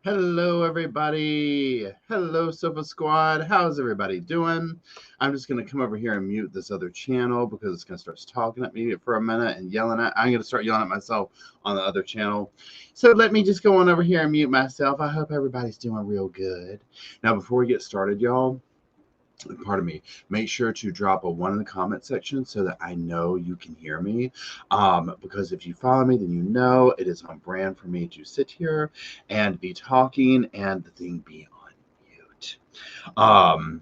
Hello, everybody. Hello, Sofa Squad. How's everybody doing? I'm just going to come over here and mute this other channel because it's going to start talking at me for a minute and I'm going to start yelling at myself on the other channel. So let me just go on over here and mute myself. I hope everybody's doing real good. Now, before we get started, y'all, pardon me, make sure to drop a 1 in the comment section so that I know you can hear me, because if you follow me, then you know it is on brand for me to sit here and be talking and the thing be on mute.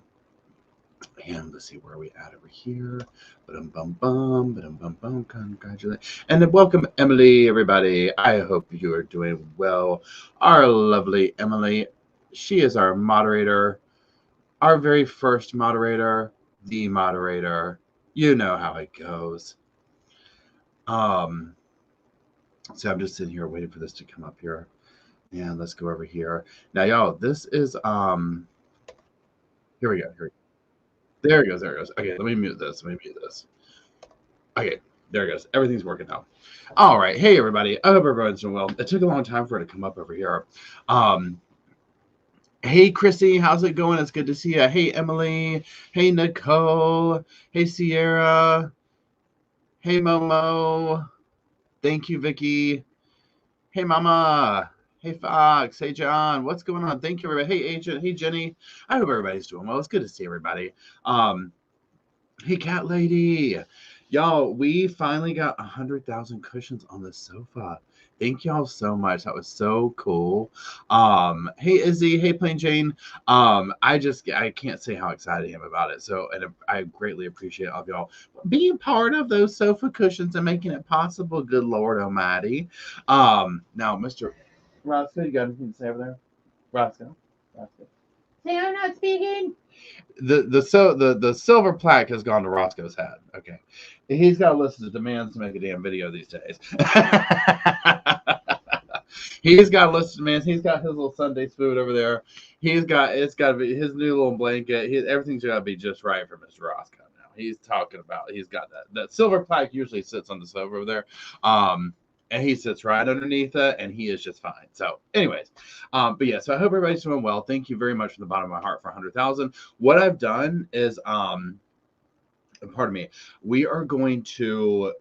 And let's see where we at over here. Bum bum bum, bum bum. Congratulations and welcome, Emily. Everybody, I hope you are doing well. Our lovely Emily, she is our moderator. Our very first moderator, the moderator. You know how it goes. So I'm just sitting here waiting for this to come up here. And let's go over here. Now, y'all, this is here we go. There it goes. Okay, let me mute this. Okay, there it goes. Everything's working now. All right. Hey, everybody. I hope everyone's doing well. It took a long time for it to come up over here. Hey, Chrissy, how's it going? It's good to see you. Hey, Emily. Hey, Nicole. Hey, Sierra. Hey, Momo. Thank you, Vicky. Hey, Mama. Hey, Fox. Hey, John. What's going on? Thank you, everybody. Hey, Agent. Hey, Jenny. I hope everybody's doing well. It's good to see everybody. Hey, Cat Lady. Y'all, we finally got 100,000 cushions on the sofa. Thank y'all so much. That was so cool. Hey, Izzy. Hey, Plain Jane. I can't say how excited I am about it. So, and I greatly appreciate all of y'all being part of those sofa cushions and making it possible. Good Lord Almighty. Now, Mr. Roscoe, you got anything to say over there? Roscoe. Say I'm not speaking. The silver plaque has gone to Roscoe's head. Okay, he's got a list of demands to make a damn video these days. He's got a list of demands. He's got his little Sunday's food over there. It's got to be his new little blanket. Everything's got to be just right for Mr. Roscoe now. He's talking about. He's got that silver plaque usually sits on the sofa over there. And he sits right underneath it, and he is just fine. So, anyways, but yeah, so I hope everybody's doing well. Thank you very much from the bottom of my heart for 100,000. What I've done is, pardon me, we are going to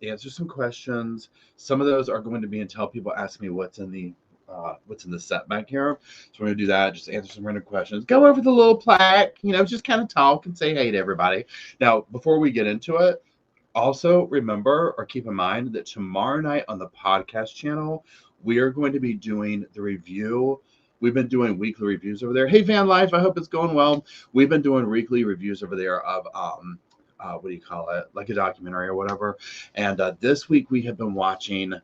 answer some questions. Some of those are going to be until people ask me what's in the set back here. So we're going to do that, just answer some random questions, go over the little plaque, just kind of talk and say hey to everybody. Now, before we get into it, also, remember or keep in mind that tomorrow night on the podcast channel, we are going to be doing the review. We've been doing weekly reviews over there. Hey, Van Life, I hope it's going well. We've been doing weekly reviews over there of, what do you call it? Like a documentary or whatever. And this week we have been watching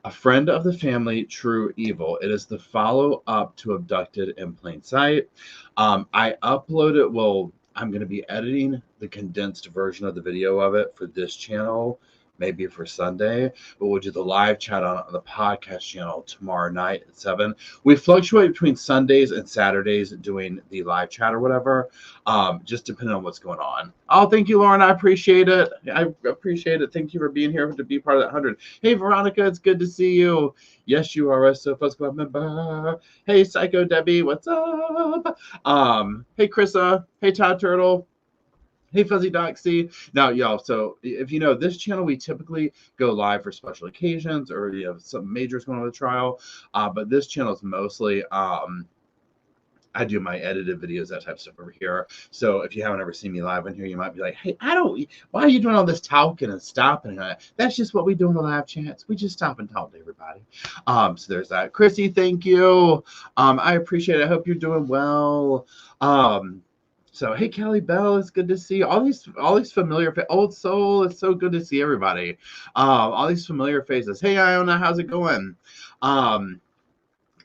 A Friend of the Family, True Evil. It is the follow-up to Abducted in Plain Sight. I uploaded, I'm going to be editing the condensed version of the video of it for this channel, maybe for Sunday, but we'll do the live chat on the podcast channel tomorrow night at 7. We fluctuate between Sundays and Saturdays doing the live chat or whatever, just depending on what's going on. Oh, thank you, Lauren. I appreciate it. Thank you for being here to be part of that 100. Hey, Veronica, it's good to see you. Yes, you are a Sofa Squad member. Hey, Psycho Debbie, what's up? Hey, Krissa. Hey, Todd Turtle. Hey, Fuzzy Doxy. Now, y'all, so if you know, this channel, we typically go live for special occasions or some majors going on the trial. But this channel is mostly, I do my edited videos, that type of stuff over here. So if you haven't ever seen me live on here, you might be like, hey, why are you doing all this talking and stopping? That's just what we do in the live chats. We just stop and talk to everybody. So there's that. Chrissy, thank you. I appreciate it. I hope you're doing well. So, hey, Kelly Bell, it's good to see you. All these familiar Old Soul, it's so good to see everybody. All these familiar faces. Hey, Iona, how's it going?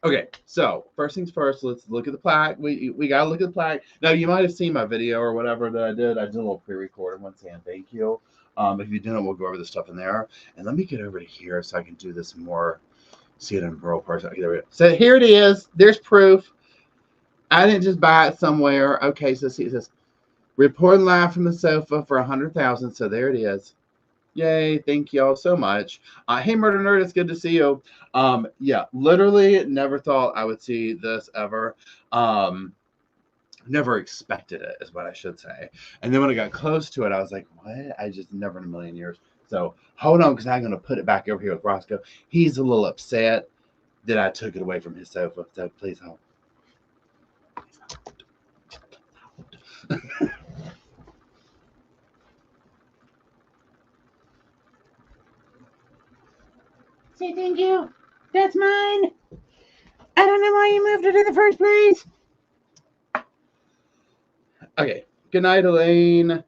Okay, so first things first, let's look at the plaque. We got to look at the plaque. Now, you might have seen my video or whatever that I did. I did a little pre-recorded one saying thank you. If you didn't, we'll go over the stuff in there. And let me get over to here so I can do this more, see it in real person. Okay, there we go. So here it is. There's proof. I didn't just buy it somewhere. Okay, so see, it says, reporting live from the sofa for 100,000. So there it is. Yay, thank y'all so much. Hey, Murder Nerd, it's good to see you. Yeah, literally never thought I would see this ever. Um, Never expected it, is what I should say. And then when I got close to it, I was like, what? I just never in a million years. So hold on, because I'm going to put it back over here with Roscoe. He's a little upset that I took it away from his sofa. So please hold. Say thank you. That's mine. I don't know why you moved it in the first place. Okay. Good night, Elaine.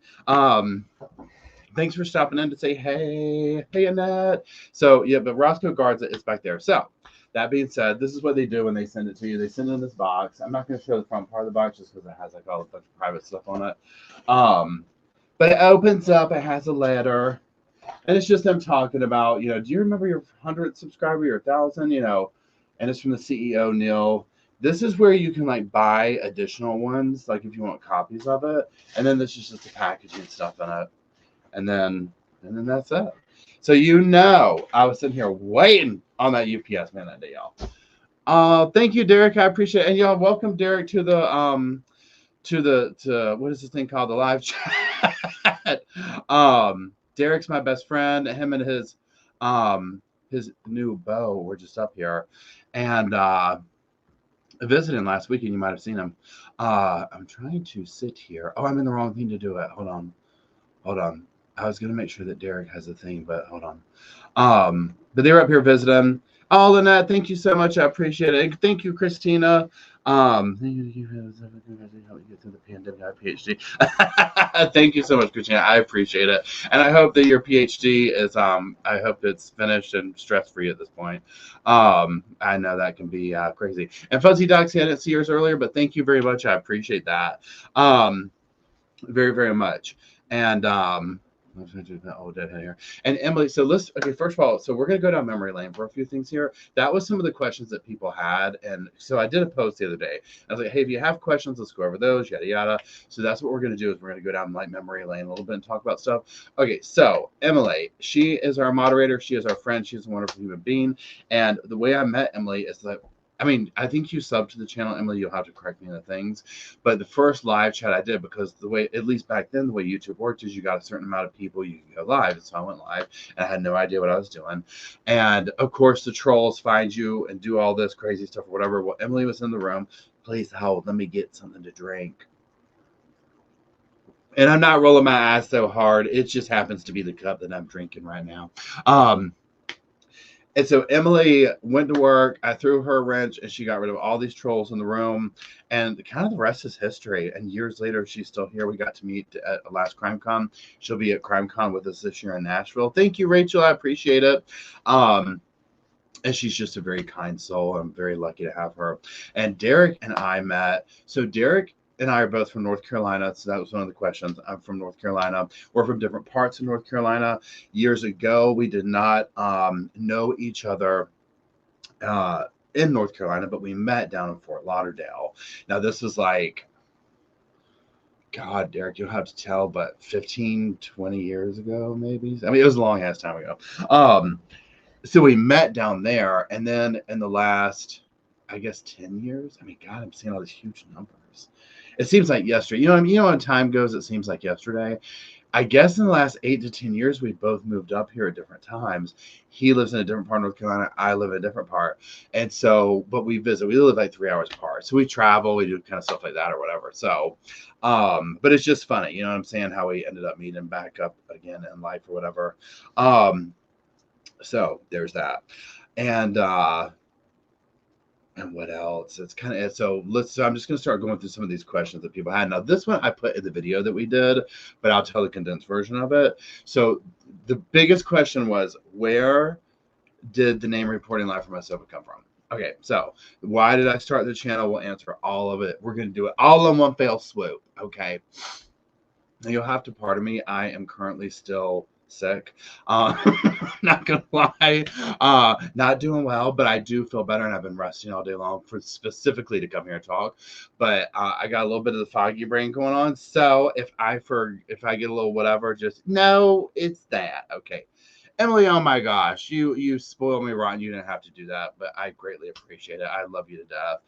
Thanks for stopping in to say hey. Hey, Annette. So, yeah, but Roscoe guards it. It's back there. So, that being said, this is what they do when they send it to you. They send it in this box. I'm not going to show the front part of the box just because it has like all a bunch of private stuff on it. But it opens up. It has a letter. And it's just them talking about, do you remember your 100th subscriber, your 1,000, and it's from the CEO, Neil. This is where you can like buy additional ones, like if you want copies of it. And then this is just the packaging stuff in it. And then that's it. So I was sitting here waiting on that UPS man that day, y'all. Thank you, Derek. I appreciate it. And y'all welcome Derek to the to what is this thing called? The live chat. Derek's my best friend. Him and his new beau were just up here. And visiting last weekend, you might have seen him. I'm trying to sit here. Oh, I'm in the wrong thing to do it. Hold on. I was gonna make sure that Derek has a thing, but hold on. But they were up here visiting. Oh, Lynette, thank you so much. I appreciate it. Thank you, Christina. Thank you get through the pandemic. I PhD. Thank you so much, Christina. I appreciate it, and I hope that your PhD is. I hope it's finished and stress free at this point. I know that can be crazy. And Fuzzy Doxy, I didn't see yours earlier, but thank you very much. I appreciate that. Very, very much. And oh, deadhead here. And Emily, so okay, first of all, so we're gonna go down memory lane for a few things here. That was some of the questions that people had. And so I did a post the other day. I was like, hey, if you have questions, let's go over those, yada yada. So that's what we're gonna do is we're gonna go down like memory lane a little bit and talk about stuff. Okay, so Emily, she is our moderator, she is our friend, she's a wonderful human being. And the way I met Emily is that I think you subbed to the channel, Emily. You'll have to correct me in the things. But the first live chat I did, because the way, at least back then, the way YouTube worked is you got a certain amount of people, you can go live. And so I went live and I had no idea what I was doing. And of course, the trolls find you and do all this crazy stuff or whatever. Well, Emily was in the room. Please hold. Let me get something to drink. And I'm not rolling my eyes so hard. It just happens to be the cup that I'm drinking right now. And so Emily went to work. I threw her a wrench and she got rid of all these trolls in the room. And kind of the rest is history. And years later, she's still here. We got to meet at last CrimeCon. She'll be at CrimeCon with us this year in Nashville. Thank you, Rachel. I appreciate it. And she's just a very kind soul. I'm very lucky to have her. And Derek and I met. So Derek and I are both from North Carolina. So that was one of the questions. I'm from North Carolina. We're from different parts of North Carolina. Years ago, we did not know each other in North Carolina, but we met down in Fort Lauderdale. Now, this was like, God, Derek, you'll have to tell, but 15, 20 years ago, maybe. I mean, it was a long ass time ago. So we met down there. And then in the last, I guess, 10 years, I mean, God, I'm seeing all these huge numbers. It seems like yesterday. When time goes, it seems like yesterday. I guess in the last 8 to 10 years, we both moved up here at different times. He lives in a different part of North Carolina. I live in a different part. And so, but we visit. We live like 3 hours apart. So we travel. We do kind of stuff like that or whatever. So, but it's just funny. You know what I'm saying? How we ended up meeting back up again in life or whatever. So there's that. And what else? It's kind of so. I'm just gonna start going through some of these questions that people had. Now, this one I put in the video that we did, but I'll tell the condensed version of it. So, the biggest question was, where did the name Reporting Live from myself come from? Okay, so why did I start the channel? We'll answer all of it. We're gonna do it all in one fell swoop. Okay. Now you'll have to pardon me. I am currently still sick. Not gonna lie, not doing well, but I do feel better, and I've been resting all day long for specifically to come here and talk. But I got a little bit of the foggy brain going on, so if I get a little whatever, just no, it's that. Okay. Emily, oh my gosh, you spoiled me rotten. You didn't have to do that, but I greatly appreciate it. I love you to death.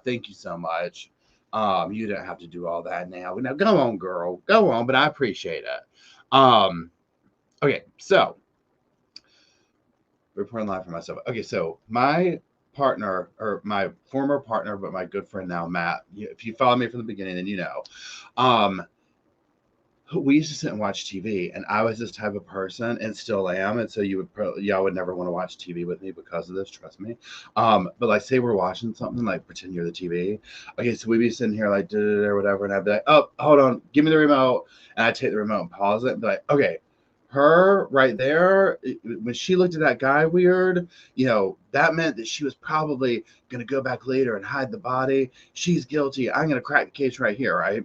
Thank you so much. You didn't have to do all that now. Now go on, girl. Go on, but I appreciate it. Okay, so reporting live for myself. Okay, so my partner, or my former partner, but my good friend now, Matt. If you follow me from the beginning, then you know. We used to sit and watch TV, and I was this type of person, and still am. And so y'all would never want to watch TV with me because of this. Trust me. But like, say we're watching something, like pretend you're the TV. Okay, so we'd be sitting here like or whatever, and I'd be like, "Oh, hold on, give me the remote," and I'd take the remote and pause it, and be like, "Okay, her right there, when she looked at that guy weird, that meant that she was probably gonna go back later and hide the body. She's guilty. I'm gonna crack the case right here, right?"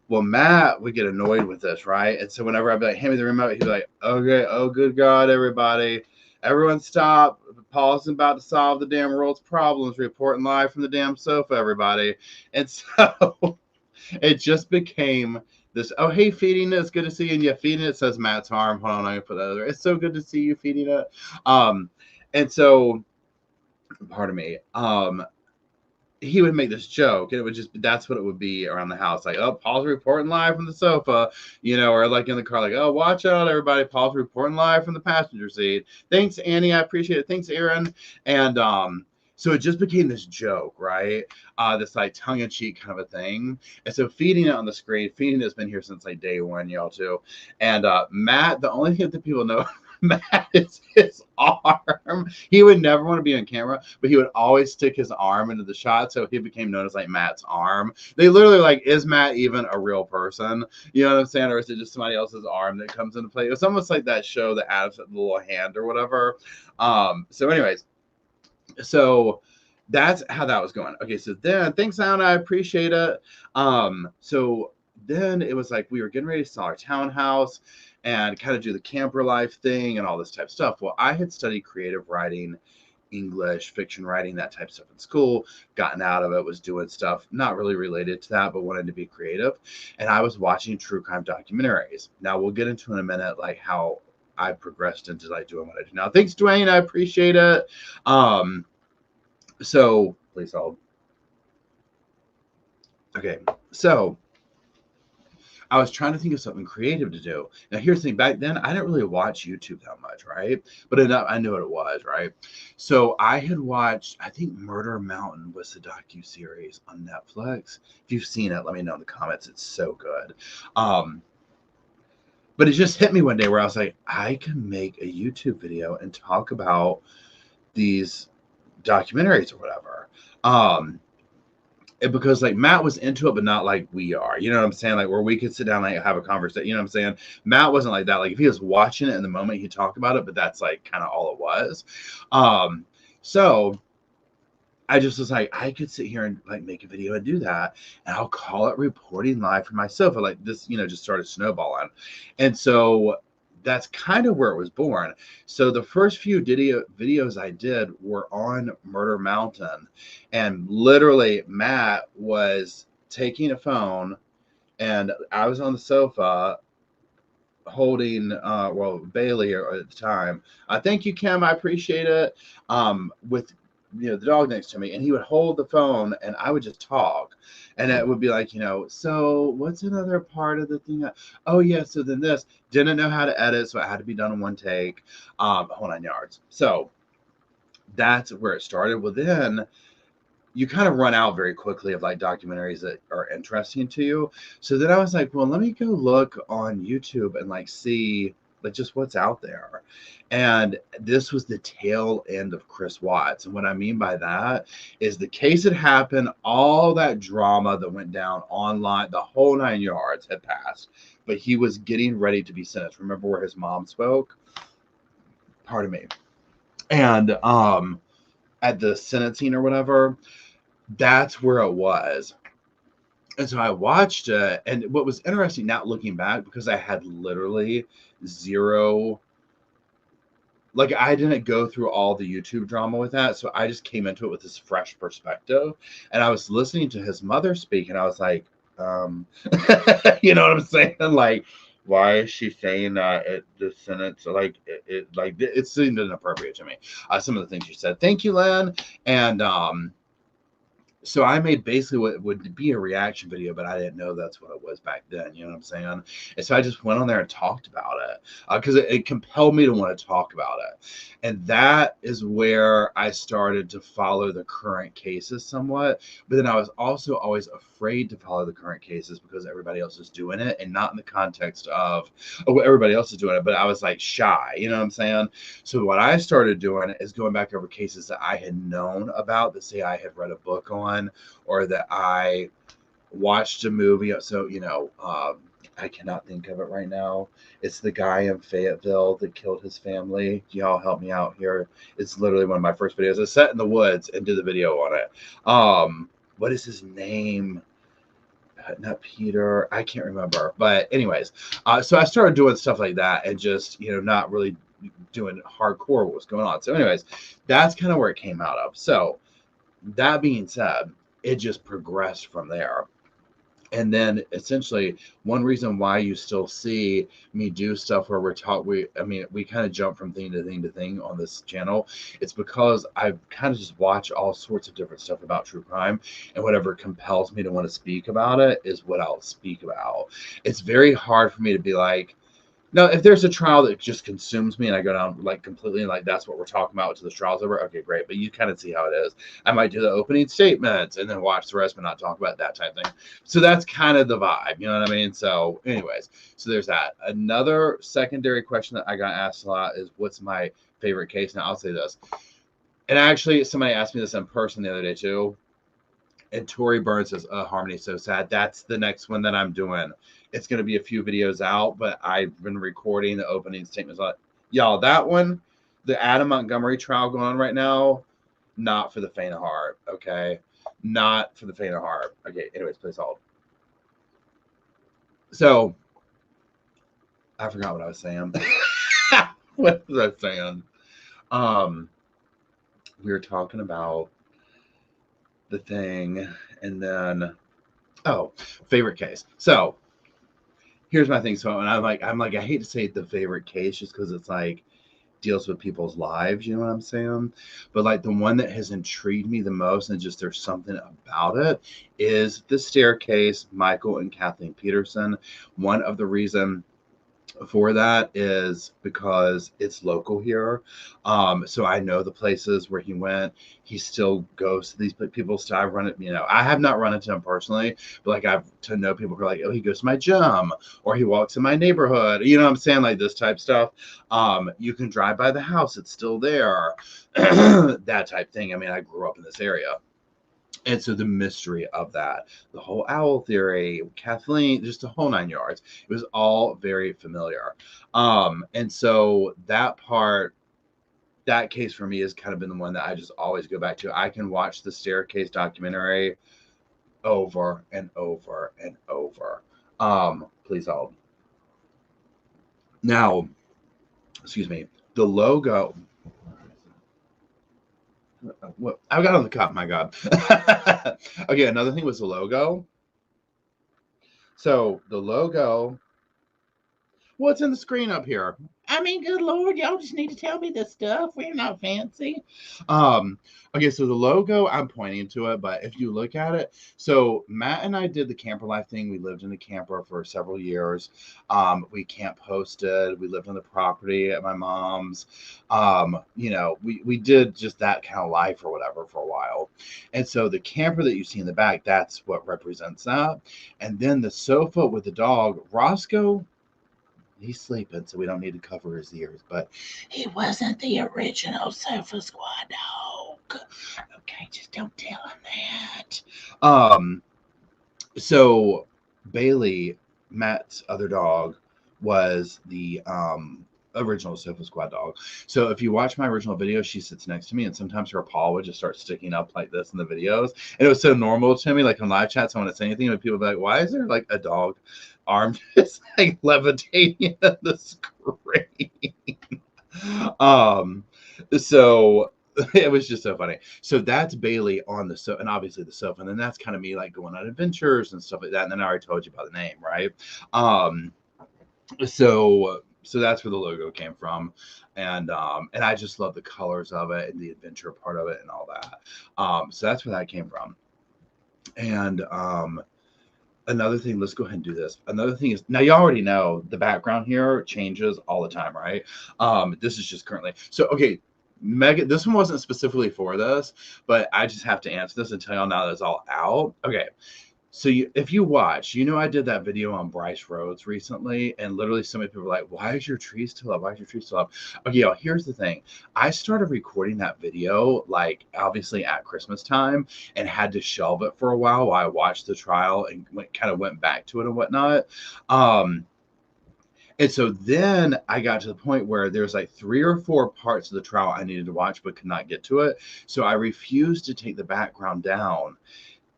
Well, Matt would get annoyed with this, right? And so whenever I'd be like, "Hand me the remote," he'd be like, "Okay, oh good God, everybody. Everyone stop. Paul's about to solve the damn world's problems, reporting live from the damn sofa, everybody." And so it just became this, "Oh, hey, feeding it. It's good to see you." And yeah, feeding it says Matt's arm. Hold on, I'm gonna put that other. It's so good to see you, feeding it. And so, pardon me. He would make this joke, and it would that's what it would be around the house. Like, "Oh, Paul's reporting live from the sofa," or like in the car, like, "Oh, watch out, everybody. Paul's reporting live from the passenger seat. Thanks, Annie. I appreciate it. Thanks, Aaron." And so it just became this joke, right? This like tongue-in-cheek kind of a thing. And so feeding it on the screen, feeding has been here since like day one, y'all too. And Matt, the only thing that people know Matt is his arm. He would never want to be on camera, but he would always stick his arm into the shot, so he became known as like Matt's arm. They literally like, is Matt even a real person? You know what I'm saying? Or is it just somebody else's arm that comes into play? It's almost like that show that adds the little hand or whatever. So anyways, so that's how that was going. Okay, so then thanks, Alan. I appreciate it. So then it was like we were getting ready to sell our townhouse and kind of do the camper life thing and all this type of stuff. Well, I had studied creative writing, English, fiction writing, that type of stuff in school, gotten out of it, was doing stuff not really related to that, but wanted to be creative. And I was watching true crime documentaries. Now we'll get into in a minute, like how I progressed into like doing what I do now. Thanks, Dwayne. I appreciate it. So please hold. Okay, so I was trying to think of something creative to do. Now, here's the thing. Back then, I didn't really watch YouTube that much, right? But I knew what it was, right? So I had watched, I think Murder Mountain was the docuseries on Netflix. If you've seen it, let me know in the comments. It's so good. But it just hit me one day where I was like, I can make a YouTube video and talk about these documentaries or whatever. Because like Matt was into it, but not like we are. You know what I'm saying? Like where we could sit down and like, have a conversation. You know what I'm saying? Matt wasn't like that. Like if he was watching it in the moment, he'd talk about it, but that's like kind of all it was. So I just was like, I could sit here and like make a video and do that, and I'll call it Reporting Live from My Sofa. Like this, just started snowballing. And so that's kind of where it was born. So the first few videos I did were on Murder Mountain, and literally Matt was taking a phone, and I was on the sofa holding Bailey at the time. Thank you, Kim. I appreciate it. With the dog next to me, and he would hold the phone and I would just talk, and it would be like, so what's another part of the thing? Oh yeah, so then this, didn't know how to edit, so it had to be done in one take, whole 9 yards. So that's where it started. Well, then you kind of run out very quickly of like documentaries that are interesting to you. So then I was like, well, let me go look on YouTube and like see like just what's out there. And this was the tail end of Chris Watts. And what I mean by that is the case had happened, all that drama that went down online, the whole 9 yards had passed, but he was getting ready to be sentenced. Remember where his mom spoke? Pardon me. And at the sentencing or whatever, that's where it was. And so I watched it, and what was interesting now looking back, because I had literally zero, like I didn't go through all the YouTube drama with that. So I just came into it with this fresh perspective. And I was listening to his mother speak and I was like, you know what I'm saying? Like, why is she saying that the sentence, like it seemed inappropriate to me. Some of the things she said. Thank you, Len. And so I made basically what would be a reaction video, but I didn't know that's what it was back then. You know what I'm saying? And so I just went on there and talked about it because it compelled me to want to talk about it. And that is where I started to follow the current cases somewhat. But then I was also always afraid to follow the current cases because everybody else is doing it, and not in the context of, oh, everybody else is doing it, but I was like shy. You know what I'm saying? So what I started doing is going back over cases that I had known about, that say I had read a book on, or that I watched a movie. So, I cannot think of it right now. It's the guy in Fayetteville that killed his family. Y'all help me out here. It's literally one of my first videos. I sat in the woods and did the video on it. What is his name? Not Peter. I can't remember. But anyways, so I started doing stuff like that and just, not really doing hardcore what was going on. So anyways, that's kind of where it came out of. So that being said, it just progressed from there. And then essentially one reason why you still see me do stuff where we kind of jump from thing to thing to thing on this channel. It's because I kind of just watch all sorts of different stuff about true crime, and whatever compels me to want to speak about it is what I'll speak about. It's very hard for me to be like, now, if there's a trial that just consumes me and I go down like completely and like that's what we're talking about to the trial's over, okay, great. But you kind of see how it is. I might do the opening statements and then watch the rest, but not talk about that type thing. So that's kind of the vibe, you know what I mean? So, anyways, so there's that. Another secondary question that I got asked a lot is, what's my favorite case? Now, I'll say this, and actually, somebody asked me this in person the other day too. And Tori Burns says, Harmony, so sad. That's the next one that I'm doing. It's going to be a few videos out, but I've been recording the opening statements. Y'all, that one, the Adam Montgomery trial going on right now, not for the faint of heart, okay? Not for the faint of heart. Okay, anyways, please hold. So, I forgot what I was saying. What was I saying? We were talking about the thing, and then, favorite case. So, here's my thing. So, and I'm like, I hate to say the favorite case just because it's like deals with people's lives, you know what I'm saying? But like the one that has intrigued me the most, and just there's something about it, is the staircase, Michael and Kathleen Peterson. One of the reasons for that is because it's local here. So I know the places where he went. He still goes to these people. Still, I run it. I have not run into him personally, but like I've to know people who are like, oh, he goes to my gym, or he walks in my neighborhood. You know what I'm saying? Like this type stuff. You can drive by the house; it's still there. That type thing. I mean, I grew up in this area. And so the mystery of that, the whole owl theory, Kathleen, just the whole 9 yards, it was all very familiar. And so that case for me has kind of been the one that I just always go back to. I can watch the staircase documentary over and over and over. Please hold. Now, excuse me, the logo. What I got on the cup, my God. Okay, another thing was the logo. So the logo, what's in the screen up here? I mean, good Lord, y'all just need to tell me this stuff. We're not fancy. Okay, so the logo, I'm pointing to it, but if you look at it, so Matt and I did the camper life thing. We lived in a camper for several years. We camp hosted. We lived on the property at my mom's. We did just that kind of life or whatever for a while. And so the camper that you see in the back, that's what represents that. And then the sofa with the dog, Roscoe, he's sleeping, so we don't need to cover his ears. But he wasn't the original Sofa Squad dog. Okay, just don't tell him that. So Bailey, Matt's other dog, was the original Sofa Squad dog. So if you watch my original video, she sits next to me, and sometimes her paw would just start sticking up like this in the videos. And it was so normal to me, like on live chats, I want to say anything, and people would be like, why is there like a dog arm just like levitating at the screen? So it was just so funny. So that's Bailey on the sofa, and obviously the sofa, and then that's kind of me like going on adventures and stuff like that. And then I already told you about the name, right? So that's where the logo came from, and I just love the colors of it and the adventure part of it and all that. So that's where that came from. And another thing, let's go ahead and do this. Another thing is, now you already know the background here changes all the time, right? This is just currently. So, okay, Megan, this one wasn't specifically for this, but I just have to answer this and tell y'all now that it's all out. Okay. So if you watch, I did that video on Bryce Rhodes recently, and literally so many people were like, why is your tree still up? Why is your tree still up? Okay, y'all, here's the thing. I started recording that video, like, obviously at Christmas time, and had to shelve it for a while I watched the trial and kind of went back to it and whatnot. And so then I got to the point where there's like 3 or 4 parts of the trial I needed to watch but could not get to it. So I refused to take the background down,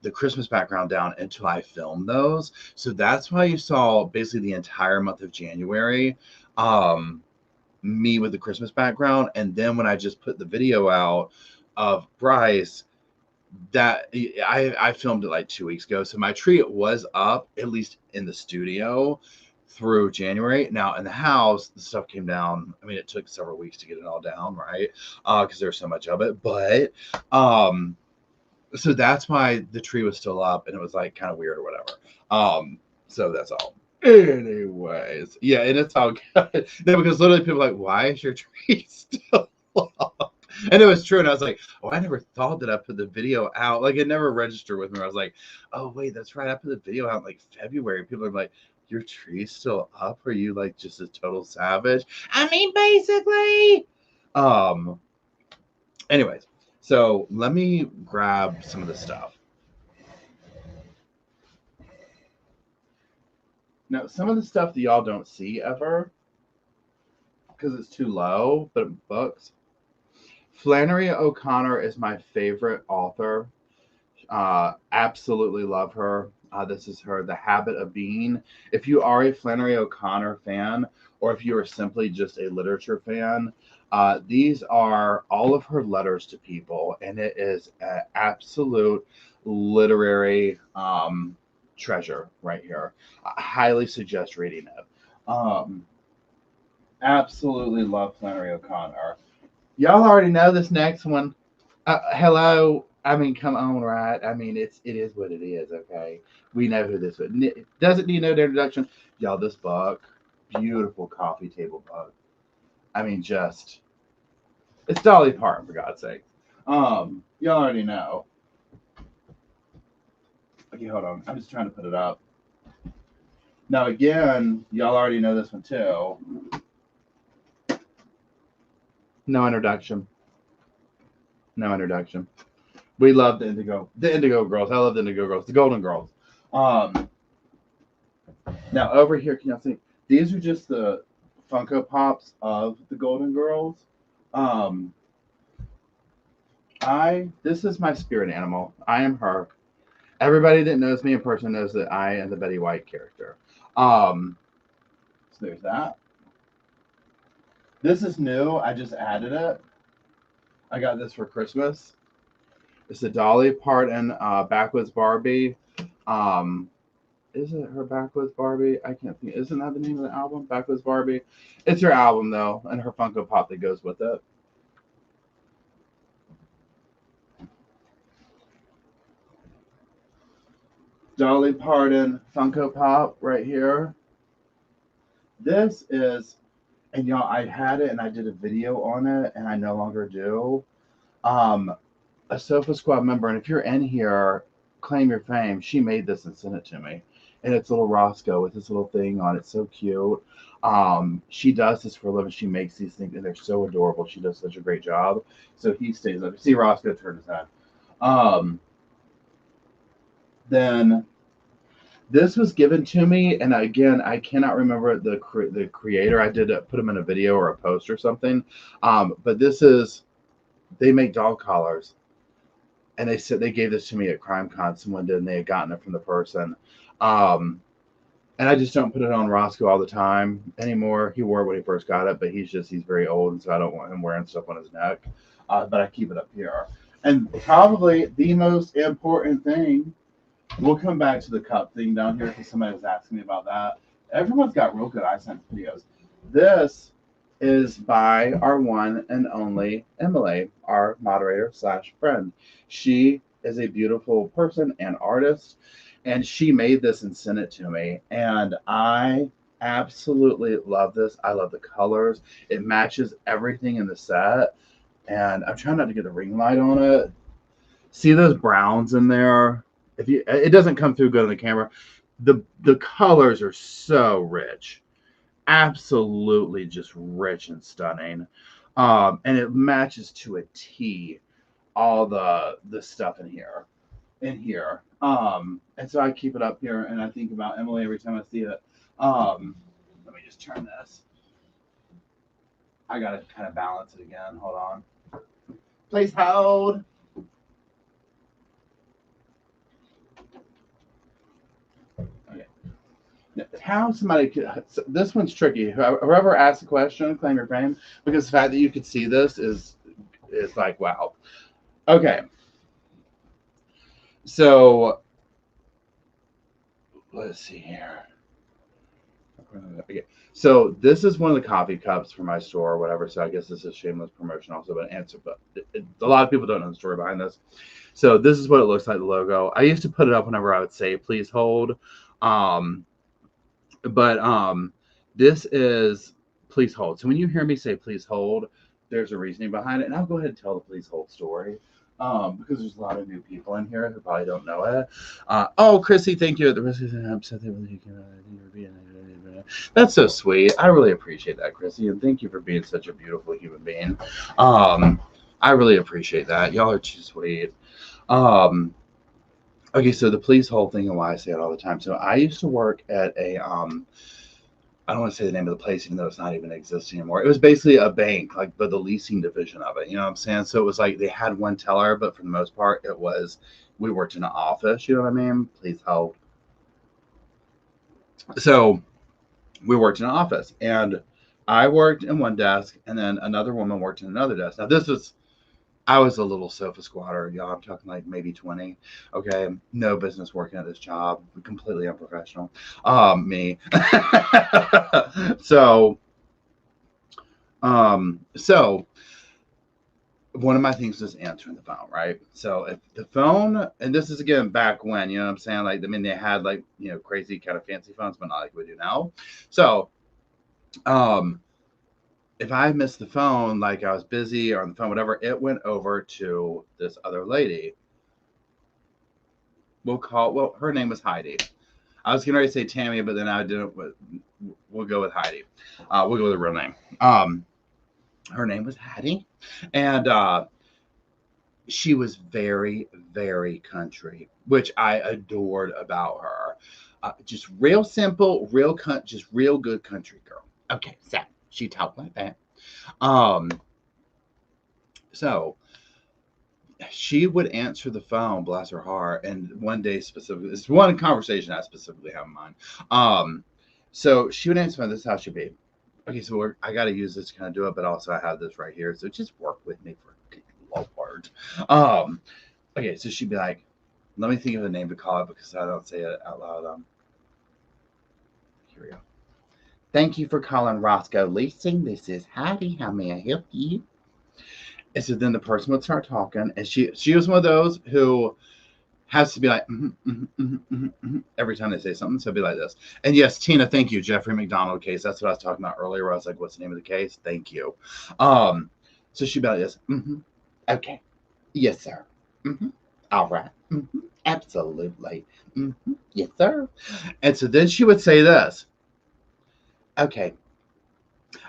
the Christmas background down, until I filmed those. So that's why you saw basically the entire month of January, me with the Christmas background. And then when I just put the video out of Bryce, that I filmed it like 2 weeks ago. So my tree was up, at least in the studio, through January. Now in the house, the stuff came down. I mean, it took several weeks to get it all down, right? Because there's so much of it. But so that's why the tree was still up, and it was like kind of weird or whatever. So that's all. Anyways, yeah, and it's all good. No, because literally people are like, why is your tree still up? And it was true. And I was like, oh, I never thought that I put the video out. Like, it never registered with me. I was like, oh, wait, that's right. I put the video out in like February. People are like, your tree's still up? Are you like just a total savage? I mean, basically. Anyways. So let me grab some of the stuff. Now, some of the stuff that y'all don't see ever because it's too low, but books. Flannery O'Connor is my favorite author. Absolutely love her. This is her, The Habit of Being. If you are a Flannery O'Connor fan, or if you are simply just a literature fan, these are all of her letters to people, and it is an absolute literary treasure right here. I highly suggest reading it. Absolutely love Flannery O'Connor. Y'all already know this next one. Hello. I mean, come on, right? I mean, it is what it is, okay? We know who this is. Doesn't need no introduction. Y'all, this book, beautiful coffee table book. I mean, just, it's Dolly Parton, for God's sake. Y'all already know. Okay, hold on. I'm just trying to put it up. Now, again, y'all already know this one, too. No introduction. No introduction. We love the Indigo Girls. I love the Indigo Girls, the Golden Girls. Now over here, can y'all see? These are just the Funko Pops of the Golden Girls. This is my spirit animal. I am her. Everybody that knows me in person knows that I am the Betty White character. So there's that. This is new. I just added it. I got this for Christmas. It's the Dolly Parton Backwoods Barbie. Is it her Backwoods Barbie? I can't think. Isn't that the name of the album? Backwoods Barbie. It's her album though, and her Funko Pop that goes with it. Dolly Parton Funko Pop right here. This is, and y'all, I had it and I did a video on it, and I no longer do. A Sofa Squad member, and if you're in here, claim your fame. She made this and sent it to me, and it's little Roscoe with this little thing on it. So cute. She does this for a living. She makes these things, and they're so adorable. She does such a great job. So he stays up. See Roscoe turn his head. Then This was given to me, and again, I cannot remember the creator. I did put him in a video or a post or something. But this is, they make dog collars, and they said they gave this to me at CrimeCon. Someone did, and they had gotten it from the person. Um, and I just don't put it on Roscoe all the time anymore. He wore it when he first got it, but he's very old, and so I don't want him wearing stuff on his neck. But I keep it up here. And probably the most important thing, we'll come back to the cup thing down here because somebody was asking me about that. Everyone's got real good iSense videos. This is by our one and only Emily, our moderator / friend. She is a beautiful person and artist, and she made this and sent it to me. And I absolutely love this. I love the colors. It matches everything in the set. And I'm trying not to get the ring light on it. See those browns in there? It doesn't come through good on the camera. The colors are so rich. Absolutely just rich and stunning. And it matches to a T all the stuff in here. And so I keep it up here, and I think about Emily every time I see it. Let me just turn this. I gotta kind of balance it again. Hold on. Please hold. Okay. How somebody could, this one's tricky. Whoever asked the question, claim your fame, because the fact that you could see this is like, wow. Okay. So let's see here. Okay. So this is one of the coffee cups for my store or whatever. So I guess this is shameless promotion also, but a lot of people don't know the story behind this. So this is what it looks like, the logo. I used to put it up whenever I would say, please hold. This is please hold. So when you hear me say please hold, there's a reasoning behind it. And I'll go ahead and tell the please hold story. Because there's a lot of new people in here who probably don't know it. Oh, Chrissy, thank you. At the risk of saying upset, that's so sweet. I really appreciate that, Chrissy, and thank you for being such a beautiful human being. I really appreciate that. Y'all are too sweet. Okay, so the please hold thing and why I say it all the time. So I used to work at a I don't want to say the name of the place, even though it's not even existing anymore. It was basically a bank, like, but the leasing division of it. You know what I'm saying? So it was like they had one teller, but for the most part, we worked in an office. You know what I mean? Please hold. So we worked in an office, and I worked in one desk, and then another woman worked in another desk. Now I was a little sofa squatter, y'all. I'm talking like maybe 20. Okay, no business working at this job. Completely unprofessional. Me. So one of my things was answering the phone, right? So if the phone, and this is again back when, you know what I'm saying? Like, I mean, they had like, crazy kind of fancy phones, but not like we do now. So, if I missed the phone, like I was busy or on the phone, whatever, it went over to this other lady. Her name was Heidi. I was going to say Tammy, but then I didn't. We'll go with Heidi. We'll go with the real name. Her name was Hattie, and she was very, very country, which I adored about her. Just real simple, just real good country girl. Okay, so she talked like that. So she would answer the phone, bless her heart, and one day specifically, it's one conversation I specifically have in mind. So she would answer the phone. This is how she'd be. Okay, so I got to use this to kind of do it, but also I have this right here. So just work with me for Lord. Okay, so she'd be like, let me think of a name to call it because I don't say it out loud. Here we go. Thank you for calling Roscoe Leasing. This is Heidi. How may I help you? And so then the person would start talking, and she was one of those who has to be like every time they say something. So it'd be like this. And yes, Tina, thank you. Jeffrey McDonald case. That's what I was talking about earlier. Where I was like, what's the name of the case? Thank you. So she'd be like this. Okay. Yes, sir. All right. Absolutely. Yes, sir. And so then she would say this. Okay,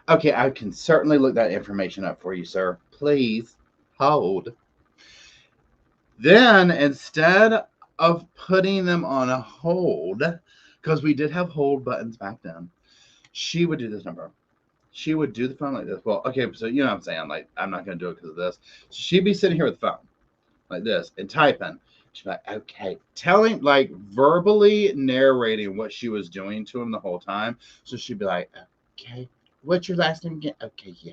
I can certainly look that information up for you, sir. Please hold. Then, instead of putting them on a hold, because we did have hold buttons back then. She would do this number. She would do the phone like this. Well, okay, so you know what I'm saying. Like, I'm not going to do it because of this. So she'd be sitting here with the phone like this and typing. She'd be like, okay, telling, like, verbally narrating what she was doing to him the whole time. So she'd be like, okay, what's your last name again? Okay, yeah.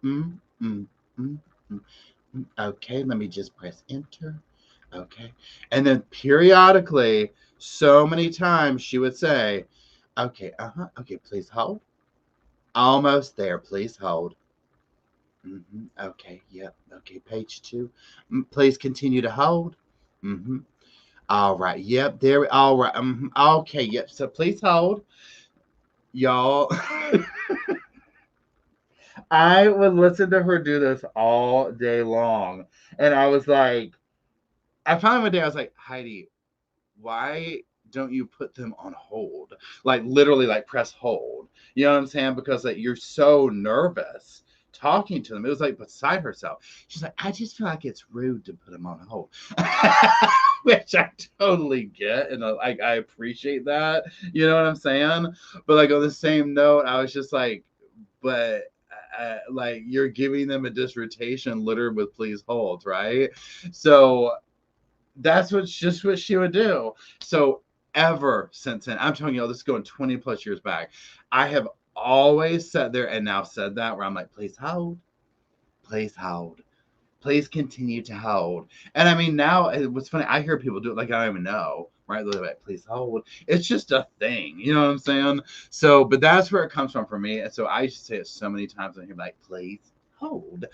Mm, mm, mm, mm, mm. Okay, let me just press enter. Okay. And then periodically, so many times, she would say, okay, okay, please hold. Almost there, please hold. Okay, yep. Okay, page 2. Please continue to hold. All right, yep, there. All right. Okay, yep. So please hold, y'all. I would listen to her do this all day long, and I was like, I finally one day I was like, Heidi, why don't you put them on hold? Like, literally, like, press hold. You know what I'm saying? Because, like, you're so nervous talking to them. It was like beside herself. She's like, I just feel like it's rude to put them on hold. Which I totally get, and like, I appreciate that. You know what I'm saying? But, like, on the same note, I was just like, but like, you're giving them a dissertation littered with please hold, right? So that's just what she would do. So ever since then, I'm telling you, this is going 20 plus years back, I have always sat there and now said that, where I'm like, please hold, please hold, please continue to hold. And I mean, now what's funny, I hear people do it like I don't even know, right? They're like, please hold. It's just a thing, you know what I'm saying? So, but that's where it comes from for me. And so I used to say it so many times, and hear like, please hold.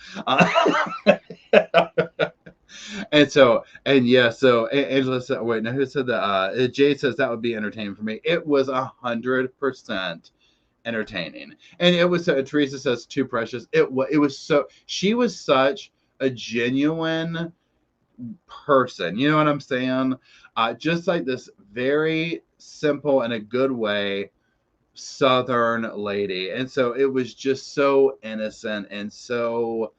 And so, and yeah, so Angela said, wait, now who said that? Jay says that would be entertaining for me. It was 100% entertaining. And it was, Teresa says, too precious. It was so, she was such a genuine person. You know what I'm saying? Just like this very simple, in a good way, Southern lady. And so it was just so innocent and so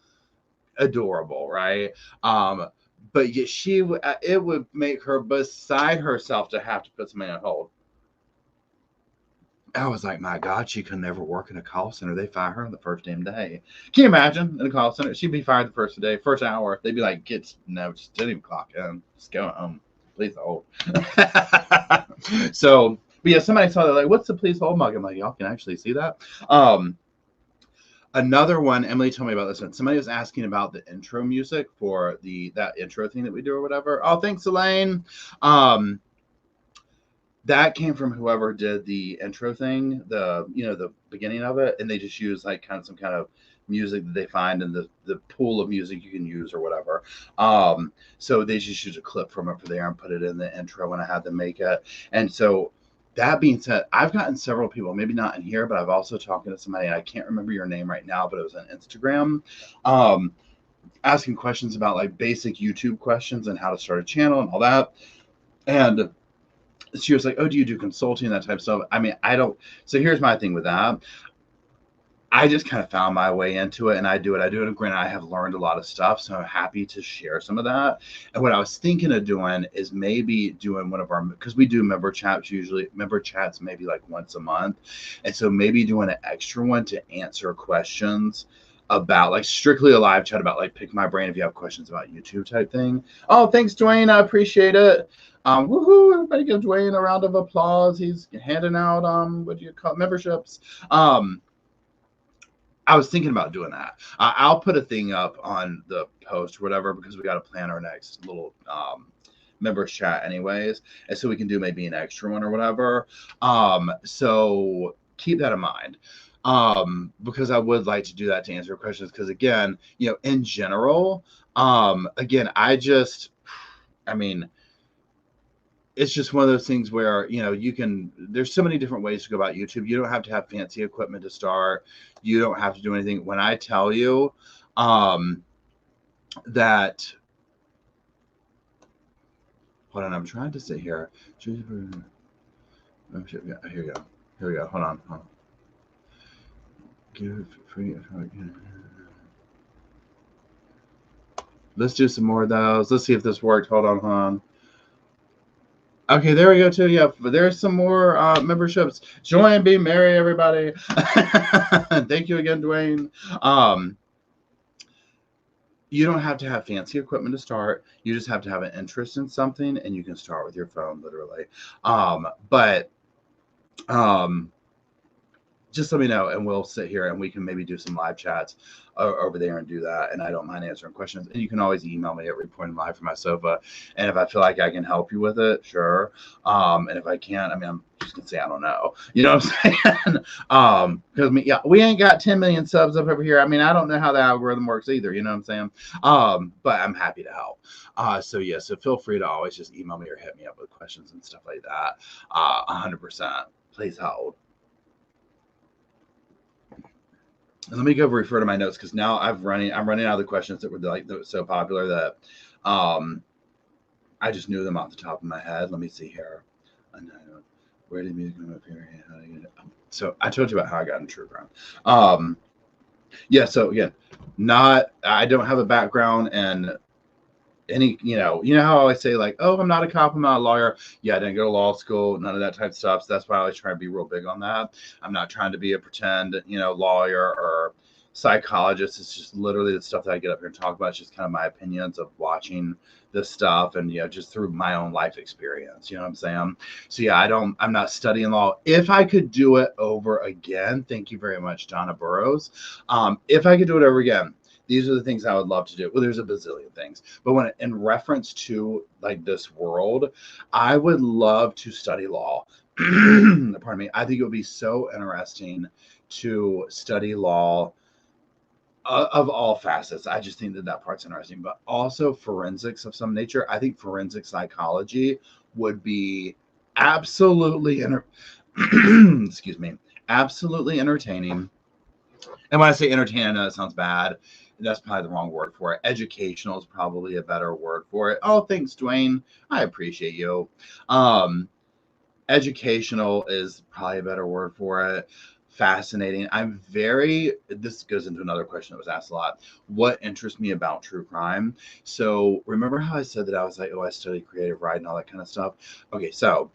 adorable, right? But yet it would make her beside herself to have to put somebody on hold. I was like, my God, she could never work in a call center. They fire her on the first damn day. Can you imagine, in a call center? She'd be fired the first day, first hour. They'd be like, just didn't even clock in. Just go home. Please hold. So, but yeah, somebody saw that, like, what's the please hold mug? I'm like, y'all can actually see that. Another one, Emily told me about this one. Somebody was asking about the intro music for that intro thing that we do or whatever. Oh, thanks, Elaine. That came from whoever did the intro thing, the beginning of it, and they just use like kind of some kind of music that they find in the pool of music you can use or whatever. So they just use a clip from it for there and put it in the intro when I had them make it. And so, that being said, I've gotten several people, maybe not in here, but I've also talked to somebody, I can't remember your name right now, but it was on Instagram, asking questions about like basic YouTube questions and how to start a channel and all that. And she was like, oh, do you do consulting, that type of stuff? I mean, I don't. So here's my thing with that. I just kind of found my way into it, and I do it. And granted, I have learned a lot of stuff, so I'm happy to share some of that. And what I was thinking of doing is maybe doing one of our, because we do member chats maybe like once a month. And so maybe doing an extra one to answer questions about, like, strictly a live chat about, like, pick my brain if you have questions about YouTube type thing. Oh, thanks, Dwayne. I appreciate it. Woohoo, everybody give Dwayne a round of applause. He's handing out, what do you call it, memberships. I was thinking about doing that. I'll put a thing up on the post or whatever, because we got to plan our next little members chat anyways. And so we can do maybe an extra one or whatever. So keep that in mind. Because I would like to do that to answer questions. Because again, in general, again, I mean, it's just one of those things where, there's so many different ways to go about YouTube. You don't have to have fancy equipment to start. You don't have to do anything. When I tell you that, hold on, I'm trying to sit here. Here we go. Hold on. Let's do some more of those. Let's see if this worked. Hold on. Okay, there we go too. Yeah, but there's some more memberships. Join, be merry, everybody. Thank you again, Dwayne. You don't have to have fancy equipment to start. You just have to have an interest in something, and you can start with your phone, literally. But just let me know, and we'll sit here and we can maybe do some live chats over there and do that. And I don't mind answering questions. And you can always email me at ReportingLiveFromMySofa. And if I feel like I can help you with it, sure. And if I can't, I mean, I'm just gonna say I don't know. You know what I'm saying? Because yeah, we ain't got 10 million subs up over here. I mean, I don't know how the algorithm works either. You know what I'm saying? But I'm happy to help. So yeah, so feel free to always just email me or hit me up with questions and stuff like that. 100%. Please hold. And let me go refer to my notes because now I'm running out of the questions that were so popular that I just knew them off the top of my head. Let me see here. Where did music come up here? So I told you about how I got in true crime. Yeah. So again, I don't have a background in any, you know how I always say like, oh, I'm not a cop, I'm not a lawyer. Yeah, I didn't go to law school, none of that type of stuff. So that's why I always try to be real big on that. I'm not trying to be a pretend, lawyer or psychologist. It's just literally the stuff that I get up here and talk about. It's just kind of my opinions of watching this stuff and just through my own life experience. You know what I'm saying? So yeah, I'm not studying law. If I could do it over again, thank you very much, Donna Burrows. If I could do it over again, these are the things I would love to do. Well, there's a bazillion things, but when in reference to like this world, I would love to study law. Pardon me. I think it would be so interesting to study law of all facets. I just think that part's interesting, but also forensics of some nature. I think forensic psychology would be absolutely excuse me, absolutely entertaining. And when I say entertaining, I know that sounds bad. That's probably the wrong word for it. Educational is probably a better word for it. Oh, thanks, Dwayne. I appreciate you. Educational is probably a better word for it. Fascinating. This goes into another question that was asked a lot. What interests me about true crime? So remember how I said that I was like, oh, I study creative writing and all that kind of stuff? Okay, so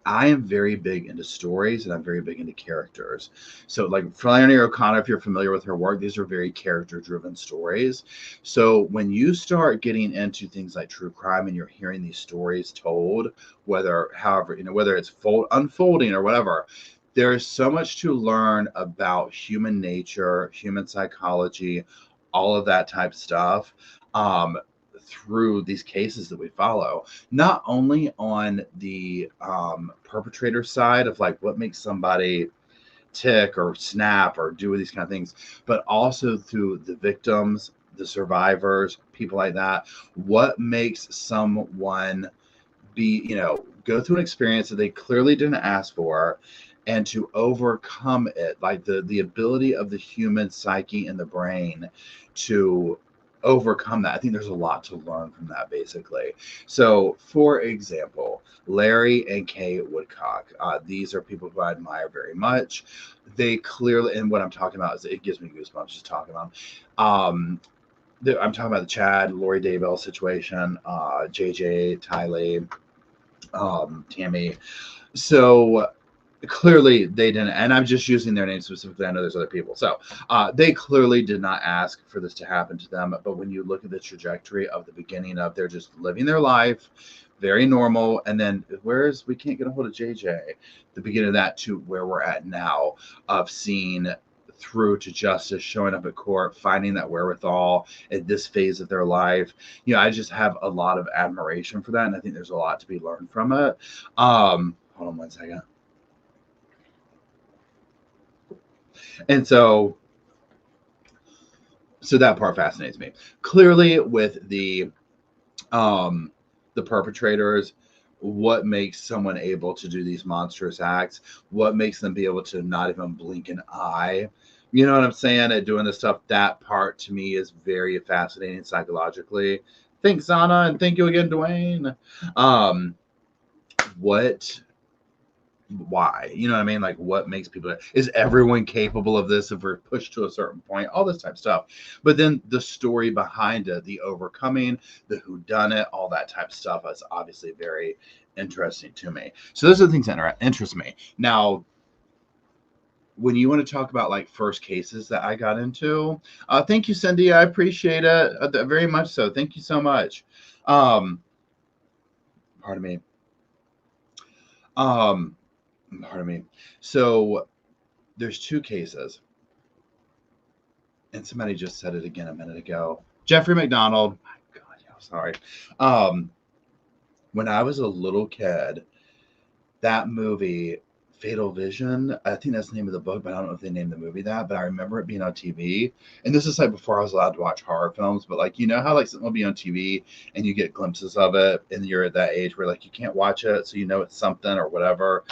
I am very big into stories and I'm very big into characters. So, like Flannery O'Connor, if you're familiar with her work, these are very character driven stories. So, when you start getting into things like true crime and you're hearing these stories told, whether it's unfolding or whatever, there is so much to learn about human nature, human psychology, all of that type of stuff. Through these cases that we follow, not only on the perpetrator side of like what makes somebody tick or snap or do these kind of things, but also through the victims, the survivors, people like that. What makes someone go through an experience that they clearly didn't ask for and to overcome it, like the ability of the human psyche and the brain to overcome that. I think there's a lot to learn from that, basically. So, for example, Larry and Kay Woodcock. These are people who I admire very much. They clearly, and what I'm talking about is it gives me goosebumps just talking about them. I'm talking about the Chad, Lori Daybell situation, JJ, Tylee, Tammy. So clearly they didn't, and I'm just using their names specifically. I know there's other people. So they clearly did not ask for this to happen to them. But when you look at the trajectory of the beginning of they're just living their life, very normal. And then we can't get a hold of JJ, the beginning of that to where we're at now of seeing through to justice, showing up at court, finding that wherewithal at this phase of their life. I just have a lot of admiration for that. And I think there's a lot to be learned from it. Hold on one second. And so that part fascinates me. Clearly, with the perpetrators, what makes someone able to do these monstrous acts? What makes them be able to not even blink an eye? You know what I'm saying? At doing this stuff, that part to me is very fascinating psychologically. Thanks, Anna, and thank you again, Dwayne. What why? You know what I mean? Like, what makes people, is everyone capable of this if we're pushed to a certain point? All this type of stuff. But then the story behind it, the overcoming, the whodunit, all that type of stuff is obviously very interesting to me. So those are the things that interest me. Now, when you want to talk about like first cases that I got into, thank you, Cindy. I appreciate it very much. So thank you so much. Pardon me. Pardon me. So there's two cases, and somebody just said it again a minute ago. Jeffrey McDonald. My God, yeah, sorry. When I was a little kid, that movie, Fatal Vision, I think that's the name of the book, but I don't know if they named the movie that, but I remember it being on TV. And this is like before I was allowed to watch horror films, but like, you know how like something will be on TV and you get glimpses of it and you're at that age where like you can't watch it, so you know it's something or whatever.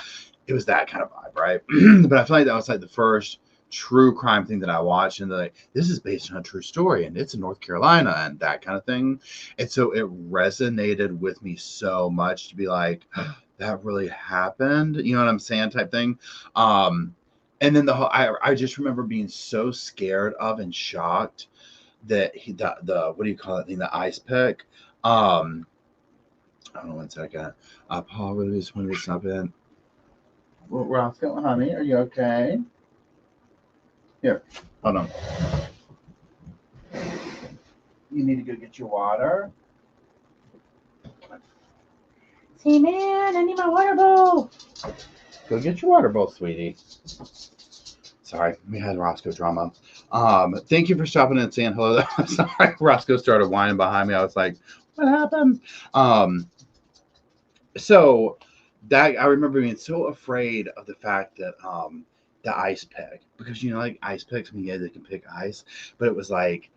It was that kind of vibe, right? But I feel like that was like the first true crime thing that I watched, and like, this is based on a true story and it's in North Carolina and that kind of thing. And so it resonated with me so much to be like, that really happened, you know what I'm saying, type thing. And then I just remember being so scared of and shocked that the what do you call it thing, the ice pick. Hold on 1 second. Paul, really just wanted to stop in. Well, Roscoe, honey, are you okay? Here, hold on. You need to go get your water. Hey man, I need my water bowl. Go get your water bowl, sweetie. Sorry, we had Roscoe drama. Thank you for stopping in and saying hello. I'm sorry, Roscoe started whining behind me. I was like, what happened? So that I remember being so afraid of the fact that the ice pick, because you know, like ice picks, when they can pick ice, but it was like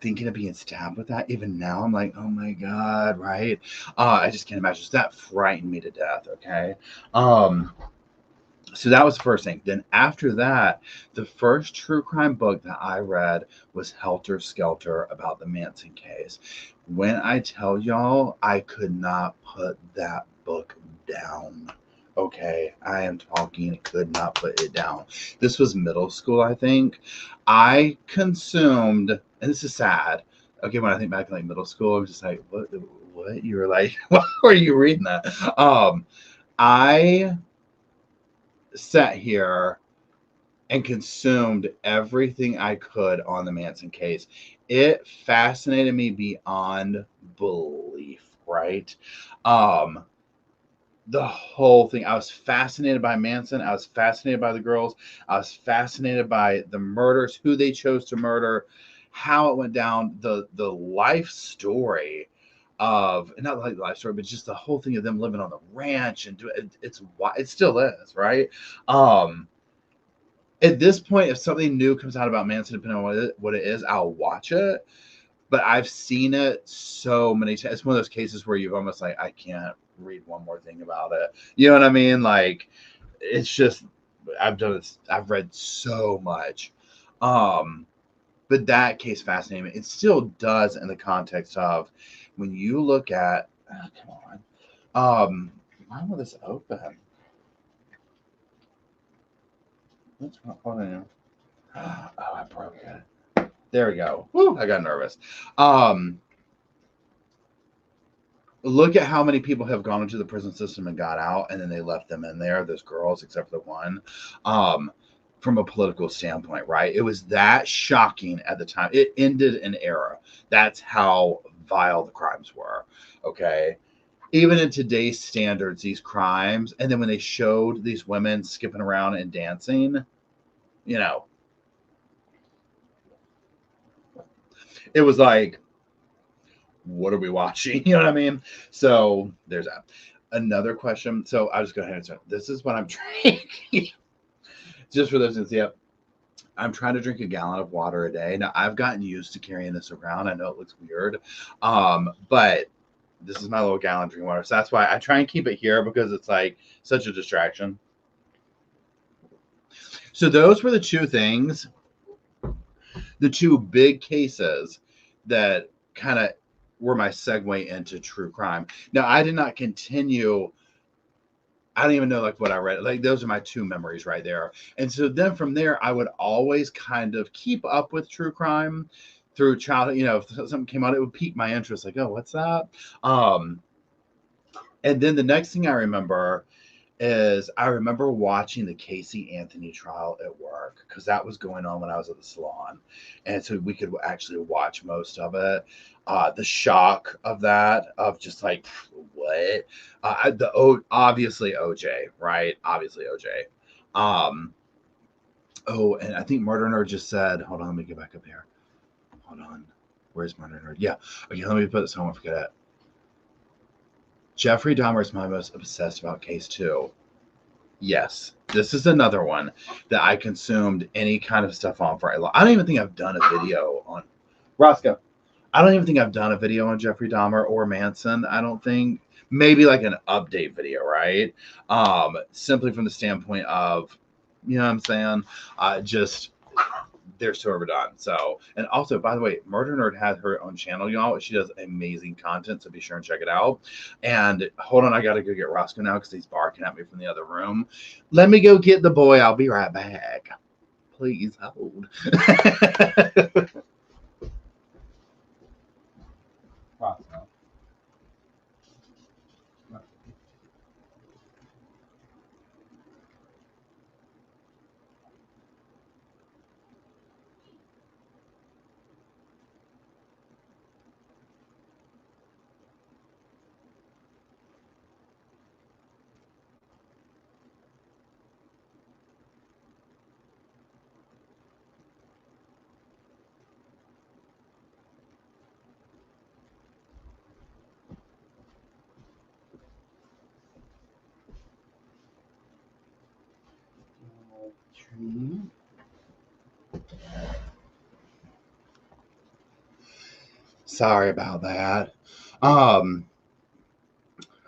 thinking of being stabbed with that. Even now, I'm like, oh my God, right? I just can't imagine. So that frightened me to death. Okay. So that was the first thing. Then after that, the first true crime book that I read was Helter Skelter, about the Manson case. When I tell y'all, I could not put that book down. Okay, I am talking, could not put it down. This was middle school, I think. I consumed, and this is sad. Okay, when I think back to like middle school, I'm just like, what? You were like, why were you reading that? I sat here and consumed everything I could on the Manson case. It fascinated me beyond belief, right? The whole thing. I was fascinated by Manson. I was fascinated by the girls. I was fascinated by the murders, who they chose to murder, how it went down, the life story of, not like the life story, but just the whole thing of them living on the ranch and it still is, right? At this point, if something new comes out about Manson, depending on what it is, I'll watch it. But I've seen it so many times. It's one of those cases where you've almost like, I can't read one more thing about it. You know what I mean? Like, it's just, I've done it. I've read so much. But that case fascinated me. It still does, in the context of when you look at, come on. Why will this open? What's wrong? Hold on. Oh, I broke it. There we go. Woo, I got nervous. Look at how many people have gone into the prison system and got out, and then they left them in there, those girls, except for the one. From a political standpoint, right? It was that shocking at the time. It ended an era. That's how vile the crimes were. Okay. Even in today's standards, these crimes, and then when they showed these women skipping around and dancing, you know, it was like, what are we watching? You know what I mean? So there's that. Another question. So I'll just go ahead and start. This is what I'm drinking. Just for those who see it, I'm trying to drink a gallon of water a day. Now I've gotten used to carrying this around. I know it looks weird, but this is my little gallon drinking water. So that's why I try and keep it here, because it's like such a distraction. So those were the two things, the two big cases that kind of were my segue into true crime. Now, I did not continue I don't even know like what I read. Like those are my two memories right there. And so then from there, I would always kind of keep up with true crime through childhood. You know, if something came out, it would pique my interest. Like, oh, what's that? Um, and then the next thing I remember is I remember watching the Casey Anthony trial at work because that was going on when I was at the salon, and so we could actually watch most of it. The shock of that, of just like what, obviously OJ, right? Obviously OJ. Um, oh, and I think Murder Nerd just said, hold on, let me get back up here. Hold on, where's Murder Nerd? Yeah, okay, let me put this. I won't forget it. Jeffrey Dahmer is my most obsessed about case two. Yes, this is another one that I consumed any kind of stuff on for a lot. I don't even think I've done a video on Roscoe. I don't even think I've done a video on Jeffrey Dahmer or Manson. I don't think, maybe like an update video, right? Simply from the standpoint of, you know what I'm saying? Just they're so overdone. So, and also, by the way, Murder Nerd has her own channel, y'all. She does amazing content, so be sure and check it out. And hold on, I gotta go get Roscoe now because he's barking at me from the other room. Let me go get the boy. I'll be right back. Please hold. Roscoe. Sorry about that. Um,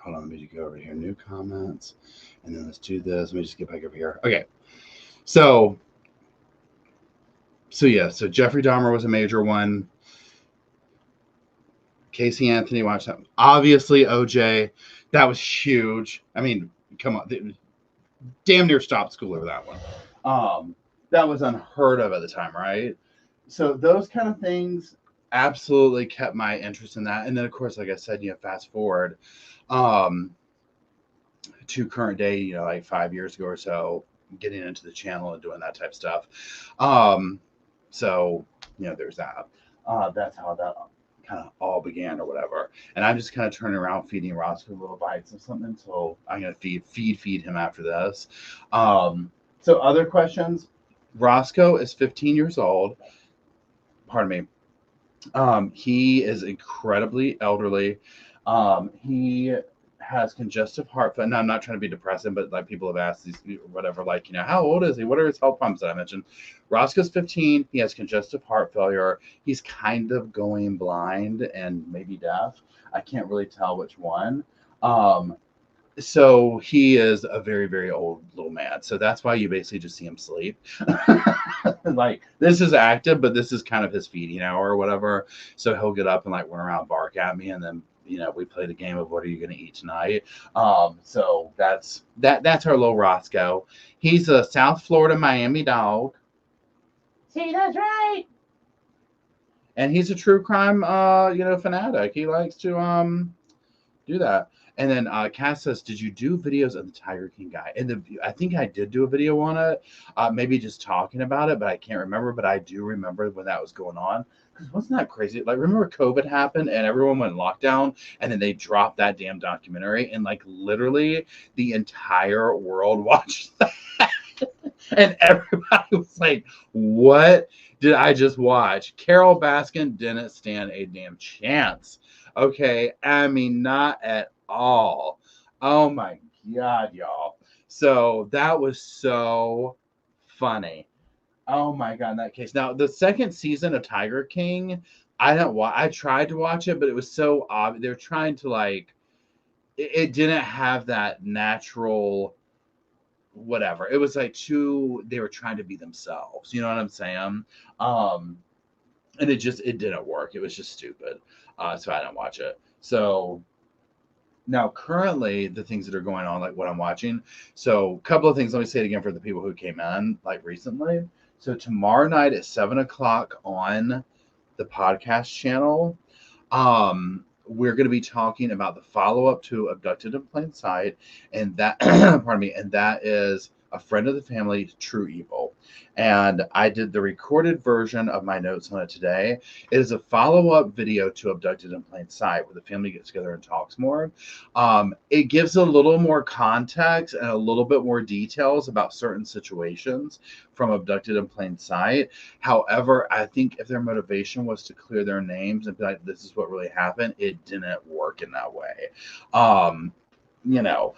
Hold on, let me just go over here. New comments, and then let's do this. Let me just get back over here. Okay, so yeah, so Jeffrey Dahmer was a major one. Casey Anthony, watched that. Obviously, OJ, that was huge. I mean, come on, damn near stopped school over that one. That was unheard of at the time, right? So those kind of things absolutely kept my interest in that. And then, of course, like I said, fast forward um, to current day, like 5 years ago or so, getting into the channel and doing that type of stuff. So, there's that. That's how that kind of all began or whatever. And I'm just kind of turning around feeding Roscoe little bites of something. So I'm going to feed him after this. So other questions. Roscoe is 15 years old. Pardon me. He is incredibly elderly. He has congestive heart failure. Now, I'm not trying to be depressing, but like people have asked these, whatever, like, how old is he? What are his health problems that I mentioned? Roscoe's 15. He has congestive heart failure. He's kind of going blind and maybe deaf. I can't really tell which one. So he is a very, very old little man. So that's why you basically just see him sleep. Like, this is active, but this is kind of his feeding hour or whatever. So he'll get up and like run around, bark at me, and then we play the game of what are you going to eat tonight. So that's our little Roscoe. He's a South Florida Miami dog. See, that's right. And he's a true crime fanatic. He likes to do that. And then Cass says, did you do videos of the Tiger King guy? And I think I did do a video on it, maybe just talking about it, but I can't remember. But I do remember when that was going on. Because wasn't that crazy? Like, remember COVID happened and everyone went in lockdown, and then they dropped that damn documentary, and like literally the entire world watched that. And everybody was like, what did I just watch? Carol Baskin didn't stand a damn chance. Okay, I mean, not at all. Oh my God, y'all. So that was so funny. Oh my God, in that case. Now, the second season of Tiger King, I tried to watch it, but it was so obvious. They're trying to like, it didn't have that natural whatever. It was like they were trying to be themselves. You know what I'm saying? And it didn't work. It was just stupid. So I didn't watch it. So Now, currently, the things that are going on, like what I'm watching. So, a couple of things. Let me say it again for the people who came in like recently. So, tomorrow night at 7 o'clock on the podcast channel, we're going to be talking about the follow up to Abducted in Plain Sight, and that, pardon me, and that is A Friend of the Family, True Evil. And I did the recorded version of my notes on it today. It is a follow up video to Abducted in Plain Sight where the family gets together and talks more. It gives a little more context and a little bit more details about certain situations from Abducted in Plain Sight. However, I think if their motivation was to clear their names and be like, this is what really happened, it didn't work in that way. You know,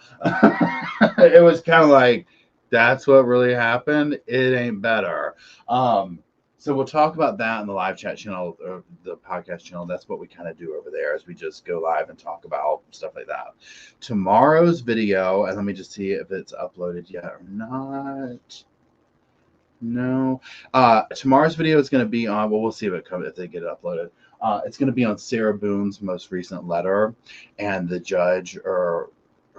it was kind of like, that's what really happened. It ain't better. So we'll talk about that in the live chat channel or the podcast channel. That's what we kind of do over there, is we just go live and talk about stuff like that. Tomorrow's video, and let me just see if it's uploaded yet or not. No. Tomorrow's video is going to be on, well, we'll see if they get it uploaded. It's going to be on Sarah Boone's most recent letter, and the judge, or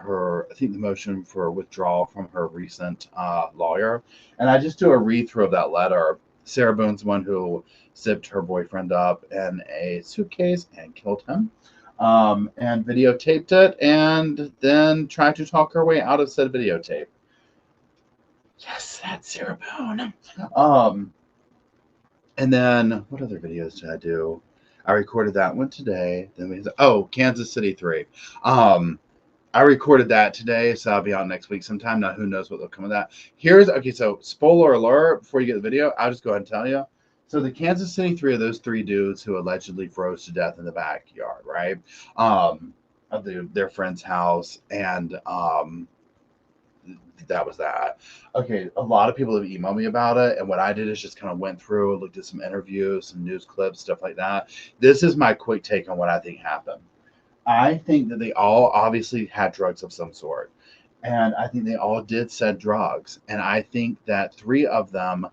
I think the motion for withdrawal from her recent lawyer. And I just do a read through of that letter. Sarah Boone's one who zipped her boyfriend up in a suitcase and killed him, and videotaped it, and then tried to talk her way out of said videotape. Yes, that's Sarah Boone. And then what other videos did I do? I recorded that one today. Then Kansas City 3. I recorded that today, so I'll be out next week sometime. Now, who knows what will come of that. So spoiler alert, before you get the video, I'll just go ahead and tell you. So the Kansas City 3 are those 3 dudes who allegedly froze to death in the backyard, right? Of their friend's house. And that was that. Okay, a lot of people have emailed me about it, and what I did is just kind of went through and looked at some interviews, some news clips, stuff like that. This is my quick take on what I think happened. I think that they all obviously had drugs of some sort, and I think they all did said drugs, and I think that 3 of them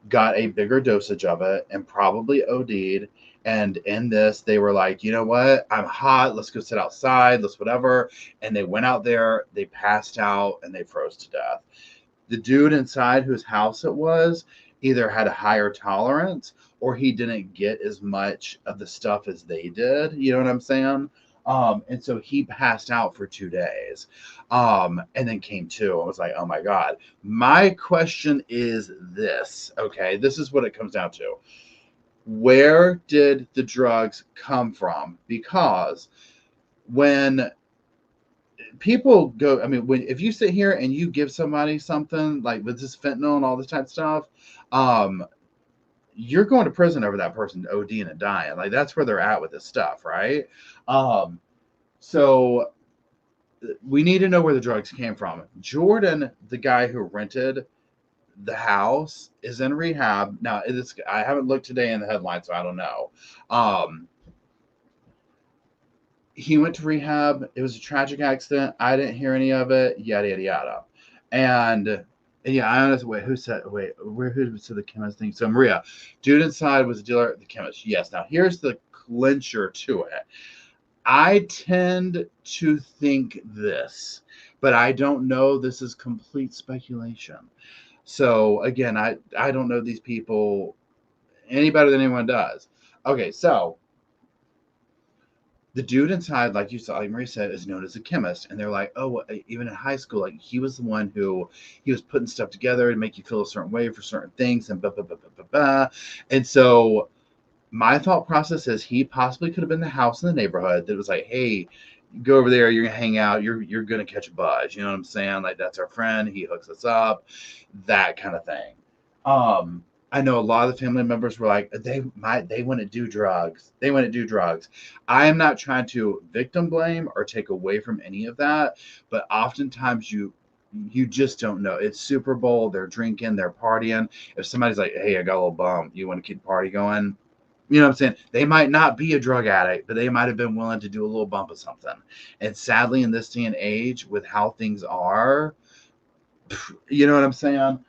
got a bigger dosage of it and probably OD'd. And in this, they were like, you know what? I'm hot. Let's go sit outside. Let's whatever. And they went out there, they passed out, and they froze to death. The dude inside whose house it was either had a higher tolerance or he didn't get as much of the stuff as they did. You know what I'm saying? And so he passed out for 2 days, and then came to. I was like, oh my God. My question is this, okay? This is what it comes down to. Where did the drugs come from? Because when people go, if you sit here and you give somebody something like with this fentanyl and all this type of stuff, you're going to prison over that person ODing and dying. Like, that's where they're at with this stuff, right? So we need to know where the drugs came from. Jordan, the guy who rented the house, is in rehab now. I haven't looked today in the headline, so I don't know. He went to rehab. It was a tragic accident. I didn't hear any of it. Yada yada yada. And yeah, I honestly who said the chemist thing? So Maria, dude inside was a dealer, the chemist. Yes. Now here's the clincher to it. I tend to think this, but I don't know. This is complete speculation. So again, I don't know these people any better than anyone does. Okay, so the dude inside, like you saw, like Marie said, is known as a chemist. And they're like, oh, even in high school, like he was the one who he was putting stuff together to make you feel a certain way for certain things and blah, blah, blah, blah, blah, blah. And so my thought process is he possibly could have been the house in the neighborhood that was like, hey, go over there, you're gonna hang out, you're gonna catch a buzz. You know what I'm saying? Like, that's our friend, he hooks us up, that kind of thing. I know a lot of the family members were like, they wouldn't do drugs. They wouldn't do drugs. I am not trying to victim blame or take away from any of that, but oftentimes you just don't know. It's Super Bowl, they're drinking, they're partying. If somebody's like, hey, I got a little bum, you want to keep the party going? You know what I'm saying? They might not be a drug addict, but they might have been willing to do a little bump of something. And sadly, in this day and age, with how things are, you know what I'm saying?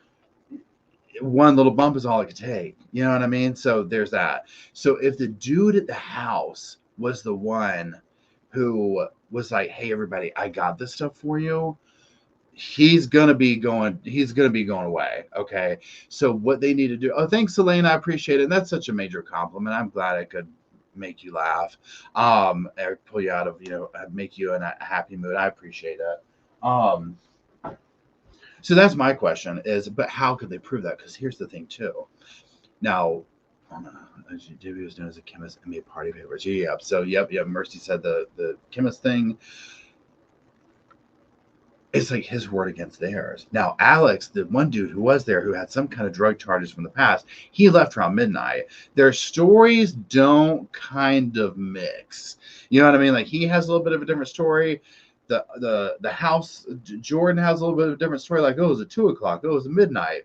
One little bump is all it could take. You know what I mean? So there's that. So if the dude at the house was the one who was like, hey, everybody, I got this stuff for you, he's gonna be going away. Okay, so what they need to do, oh, thanks, Elaine, I appreciate it. And that's such a major compliment. I'm glad I could make you laugh, or pull you out of, make you in a happy mood. I appreciate it. So that's my question is, but how could they prove that? Because here's the thing too. Now, Debbie was known as a chemist and made party favors. Yeah. So yep. Mercy said the chemist thing. It's like his word against theirs. Now, Alex, the one dude who was there who had some kind of drug charges from the past, he left around midnight. Their stories don't kind of mix. You know what I mean? Like, he has a little bit of a different story. The house, Jordan has a little bit of a different story. Like, oh, it was at 2:00. Oh, it was at midnight.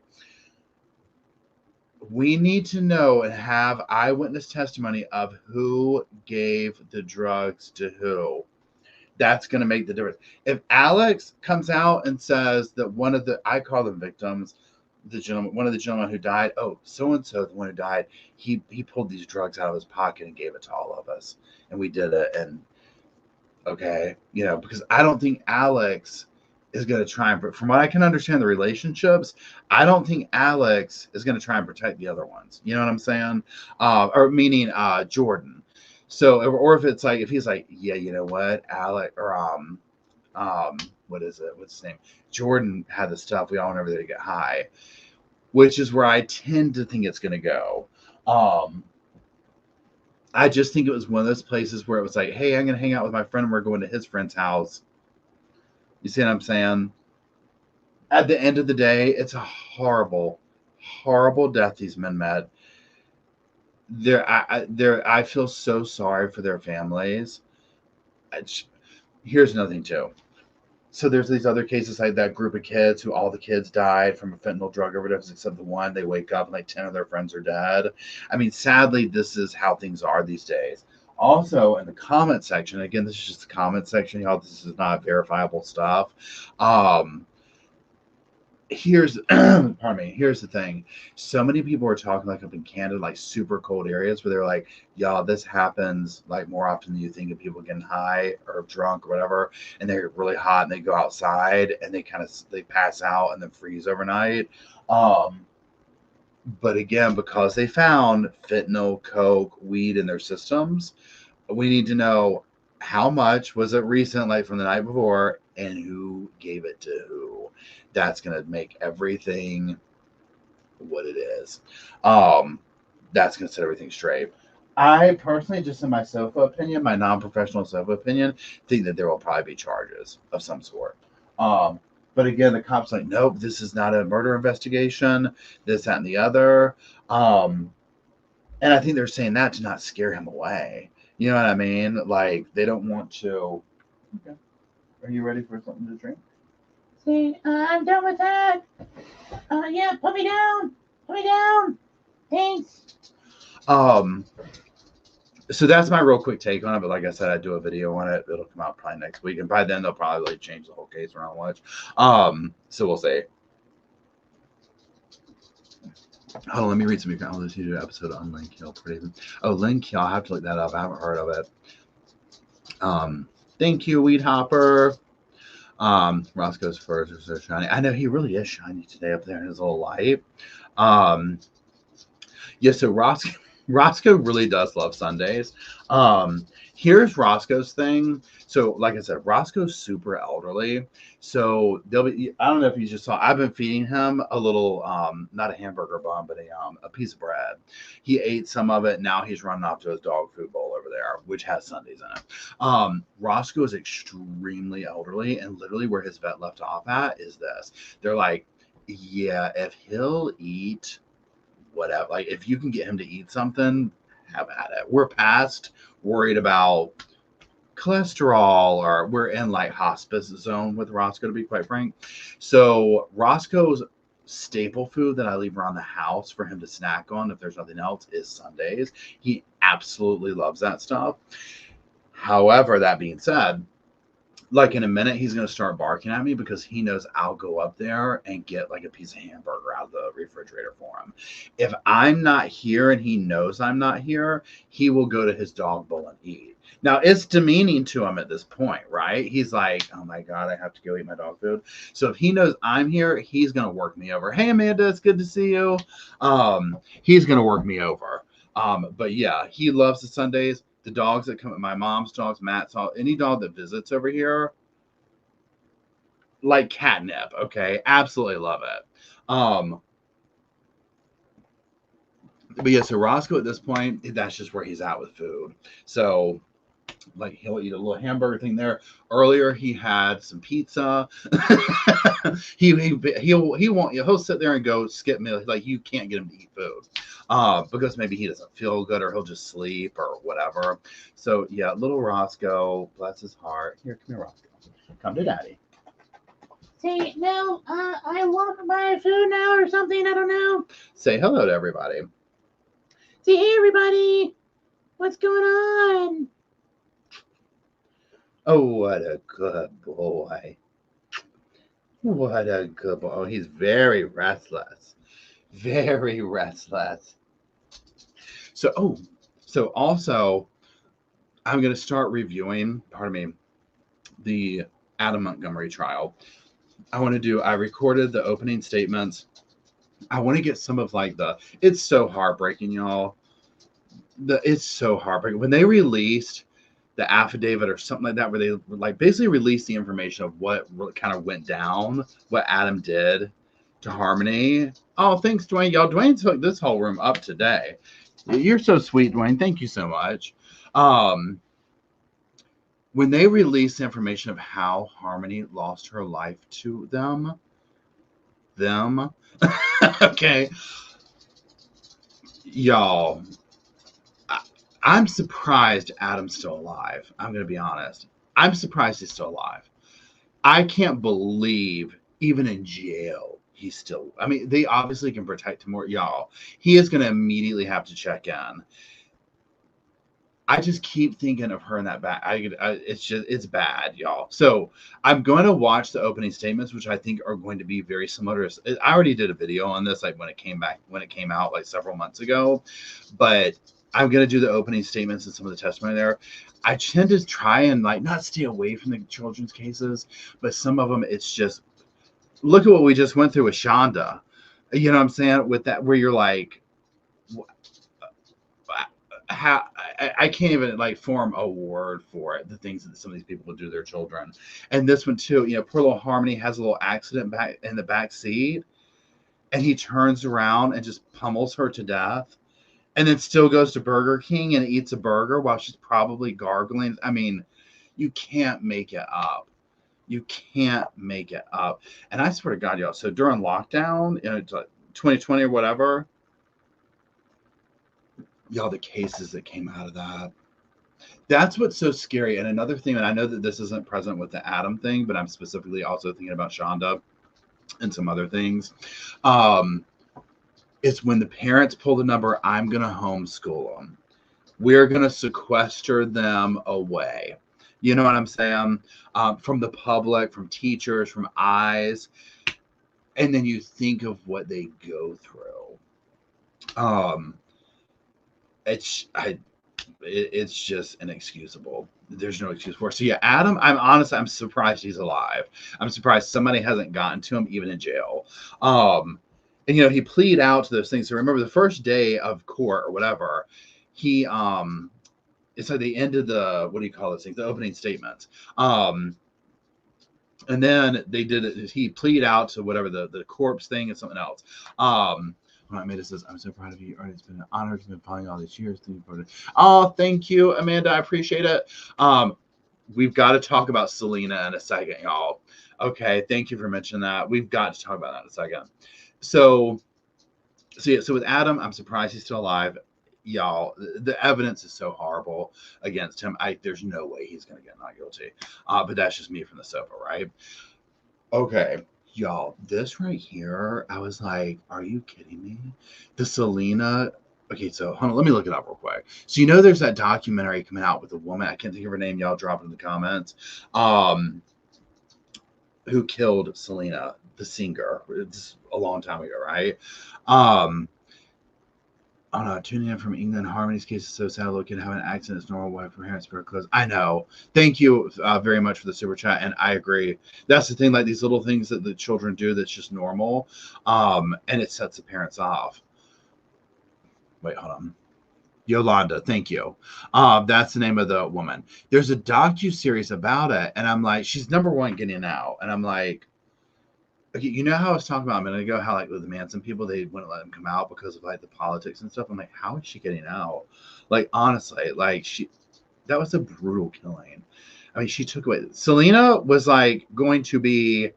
We need to know and have eyewitness testimony of who gave the drugs to who. That's going to make the difference. If Alex comes out and says that I call them victims, one of the gentlemen who died, oh, so-and-so, the one who died, he pulled these drugs out of his pocket and gave it to all of us. And we did it. And okay, because I don't think Alex is going to try and, from what I can understand the relationships, I don't think Alex is going to try and protect the other ones. You know what I'm saying? Or meaning Jordan. So, or if it's like, if he's like, yeah, you know what, Alec, or what is it? What's his name? Jordan had the stuff. We all went over there to get high, which is where I tend to think it's going to go. I just think it was one of those places where it was like, hey, I'm going to hang out with my friend and we're going to his friend's house. You see what I'm saying? At the end of the day, it's a horrible, horrible death these men met. I feel so sorry for their families. Here's another thing too. So there's these other cases like that group of kids who all the kids died from a fentanyl drug overdose except the one. They wake up and like 10 of their friends are dead. I mean, sadly, this is how things are these days. Also, in the comment section, again, this is just the comment section, y'all. This is not verifiable stuff. Here's pardon me, here's the thing. So many people are talking like up in Canada, like super cold areas where they're like, y'all, this happens like more often than you think of people getting high or drunk or whatever, and they're really hot and they go outside and they pass out and then freeze overnight. But again, because they found fentanyl, coke, weed in their systems, we need to know how much was it recent, like from the night before, and who gave it to who. That's going to make everything what it is. That's going to set everything straight. I personally, just in my sofa opinion, my non-professional sofa opinion, think that there will probably be charges of some sort. But again, the cops like, nope, this is not a murder investigation, this, that, and the other. And I think they're saying that to not scare him away. You know what I mean? Like, they don't want to. Okay. Are you ready for something to drink? See, I'm done with that. Yeah, put me down. Put me down. Thanks. So that's my real quick take on it. But like I said, I do a video on it. It'll come out probably next week, and by then they'll probably change the whole case around much. So we'll see. Hold on, let me read some. I'll listen to an episode on Lynn Kill. Oh, Lynn Kill. I have to look that up. I haven't heard of it. Thank you, Weed Hopper. Roscoe's furs are so shiny. I know he really is shiny today up there in his little light. Yeah, so Roscoe really does love Sundays. Here's Roscoe's thing. So, like I said, Roscoe's super elderly. So I don't know if you just saw, I've been feeding him a little, not a hamburger bun, but a piece of bread. He ate some of it. Now he's running off to his dog food bowl over there, which has Sundays in it. Roscoe is extremely elderly, and literally where his vet left off at is this. They're like, yeah, if he'll eat whatever, like if you can get him to eat something, have at it. We're past worried about cholesterol, or we're in like hospice zone with Roscoe, to be quite frank. So Roscoe's staple food that I leave around the house for him to snack on if there's nothing else is Sundays. He absolutely loves that stuff. However, that being said, like in a minute, he's going to start barking at me because he knows I'll go up there and get like a piece of hamburger out of the refrigerator for him. If I'm not here and he knows I'm not here, he will go to his dog bowl and eat. Now, it's demeaning to him at this point, right? He's like, oh my God, I have to go eat my dog food. So if he knows I'm here, he's going to work me over. Hey, Amanda, it's good to see you. He's going to work me over. But yeah, he loves the Sundays. The dogs that come, my mom's dogs, Matt's dog, any dog that visits over here, like catnip. Okay, absolutely love it. But yeah, so Roscoe at this point, that's just where he's at with food. So like he'll eat a little hamburger thing there. Earlier he had some pizza. He'll sit there and go skip meal. Like you can't get him to eat food. Because maybe he doesn't feel good or he'll just sleep or whatever. So yeah, little Roscoe, bless his heart. Here, come here, Roscoe. Come to daddy. Say, no, I want to buy food now or something. I don't know. Say hello to everybody. Say, hey, everybody. What's going on? Oh, what a good boy. What a good boy. Oh, he's very restless. Very restless. So also, I'm going to start reviewing, the Adam Montgomery trial. I recorded the opening statements. I want to get some of it's so heartbreaking, y'all. It's so heartbreaking. When they released the affidavit or something like that, where they like basically released the information of what kind of went down, what Adam did to Harmony. Oh, thanks, Dwayne. Y'all, Dwayne's hooked this whole room up today. You're so sweet, Dwayne. Thank you so much. When they released the information of how Harmony lost her life to them, okay, y'all, I'm surprised Adam's still alive. I'm going to be honest. I'm surprised he's still alive. I can't believe even in jail he's still. I mean, they obviously can protect him more. Y'all, he is going to immediately have to check in. I just keep thinking of her in that back. It's bad, y'all. So I'm going to watch the opening statements, which I think are going to be very similar. I already did a video on this, like when it came out like several months ago, but I'm going to do the opening statements and some of the testimony there. I tend to try and like not stay away from the children's cases, but some of them, it's just, look at what we just went through with Shonda. You know what I'm saying? With that, where you're like, how I can't even like form a word for it. The things that some of these people would do to their children, and this one too. You know, poor little Harmony has a little accident back in the back seat, and he turns around and just pummels her to death, and then still goes to Burger King and eats a burger while she's probably gargling. I mean, you can't make it up. You can't make it up. And I swear to God, y'all. So during lockdown, 2020 or whatever. Y'all, the cases that came out of that's what's so scary. And another thing, and I know that this isn't present with the Adam thing, but I'm specifically also thinking about Shonda and some other things. It's when the parents pull the number, I'm going to homeschool them. We're going to sequester them away. You know what I'm saying? From the public, from teachers, from eyes. And then you think of what they go through. It's just inexcusable. There's no excuse for it. So yeah, Adam, I'm surprised he's alive. I'm surprised somebody hasn't gotten to him even in jail. And he pleaded out to those things. So remember the first day of court or whatever, he it's like they ended the, what do you call those things? The opening statements. And then they did it. He pleaded out to whatever the corpse thing and something else. Amanda says, I'm so proud of you. It's been an honor to be following you all these years. Oh, thank you, Amanda. I appreciate it. We've got to talk about Selena in a second, y'all. Okay, thank you for mentioning that. We've got to talk about that in a second. So with Adam, I'm surprised he's still alive. Y'all, the evidence is so horrible against him. There's no way he's going to get not guilty. But that's just me from the sofa, right? Okay. Y'all, this right here, I was like, are you kidding me? The Selena Okay, so hold on, let me look it up real quick. So you know there's that documentary coming out with a woman, I can't think of her name, y'all drop it in the comments, who killed Selena, the singer. It's a long time ago, right? Oh no, tuning in from England. Harmony's case is so sad. Looking to have an accident. It's normal. Wife from parents very close. I know. Thank you very much for the super chat, and I agree. That's the thing. Like these little things that the children do, that's just normal, and it sets the parents off. Wait, hold on. Yolanda, thank you. That's the name of the woman. There's a docu-series about it, and I'm like, she's number one getting out, and I'm like, okay, you know how I was talking about a minute ago, how like with the Manson people, they wouldn't let them come out because of like the politics and stuff. I'm like, how is she getting out? Like honestly, like that was a brutal killing. I mean, she took away. Selena was like going to be.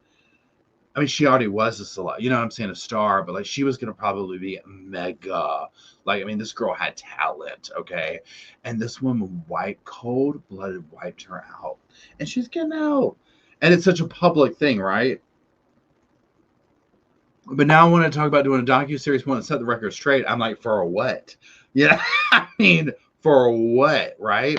I mean, she already was a celeb, you know what I'm saying, a star, but like she was gonna probably be mega. Like, I mean, this girl had talent, okay, and this woman cold-blooded wiped her out, and she's getting out, and it's such a public thing, right? But now I want to talk about doing a docu-series, want to set the record straight. I'm like, for a what? Yeah, I mean, for a what, right?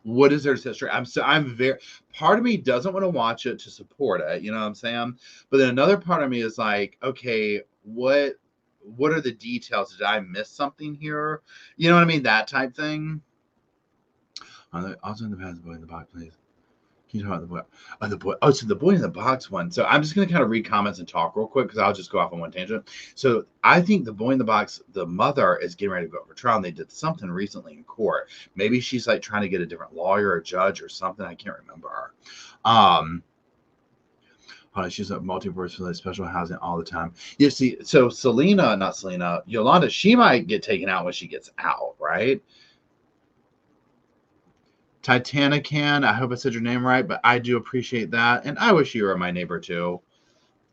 What is there to set straight? I'm very, part of me doesn't want to watch it to support it, you know what I'm saying? But then another part of me is like, okay, what are the details? Did I miss something here? You know what I mean? That type thing. Also in the past, boy in the box, please. Can you talk about the boy? Oh, the boy. Oh, so the boy in the box one. So I'm just gonna kind of read comments and talk real quick because I'll just go off on one tangent. So I think the boy in the box, the mother is getting ready to go up for trial, and they did something recently in court. Maybe she's like trying to get a different lawyer or judge or something. I can't remember. She's a multi-verse for special housing all the time. You see, so Yolanda, she might get taken out when she gets out, right? Titanican, I hope I said your name right, but I do appreciate that, and I wish you were my neighbor too.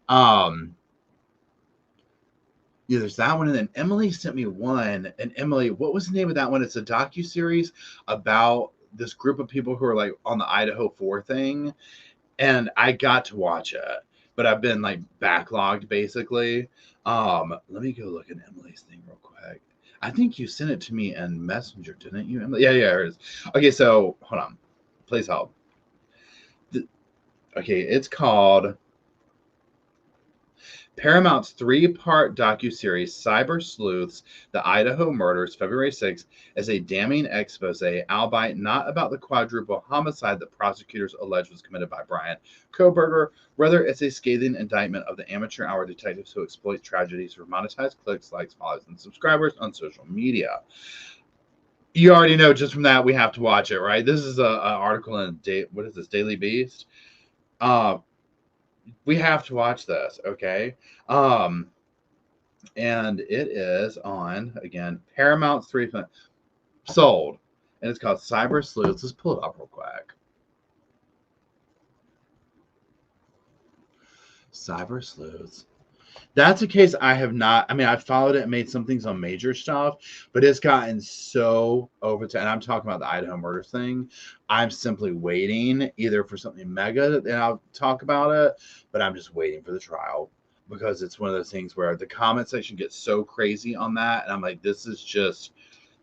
Yeah, there's that one, and then Emily sent me one. And Emily, what was the name of that one? It's a docu-series about this group of people who are like on the Idaho 4 thing, and I got to watch it, but I've been like backlogged basically. Let me go look at Emily's thing real quick. I think you sent it to me in Messenger, didn't you, Emily? Yeah, it is. Okay, so hold on. Please help. Okay, it's called Paramount's 3-part docuseries Cyber Sleuths, The Idaho Murders, February 6th, is a damning expose, albeit not about the quadruple homicide that prosecutors allege was committed by Brian Kohberger. Rather, it's a scathing indictment of the amateur hour detectives who exploit tragedies for monetized clicks, likes, follows, and subscribers on social media. You already know just from that we have to watch it, right? This is an article in what is this, Daily Beast? We have to watch this, okay? And it is on, again, Paramount's 3 sold, and it's called Cyber Sleuths. Let's pull it up real quick. Cyber Sleuths. That's a case I have not. I mean, I followed it and made some things on major stuff, but it's gotten so over to, and I'm talking about the Idaho murder thing. I'm simply waiting either for something mega, and I'll talk about it, but I'm just waiting for the trial because it's one of those things where the comment section gets so crazy on that. And I'm like, this is just,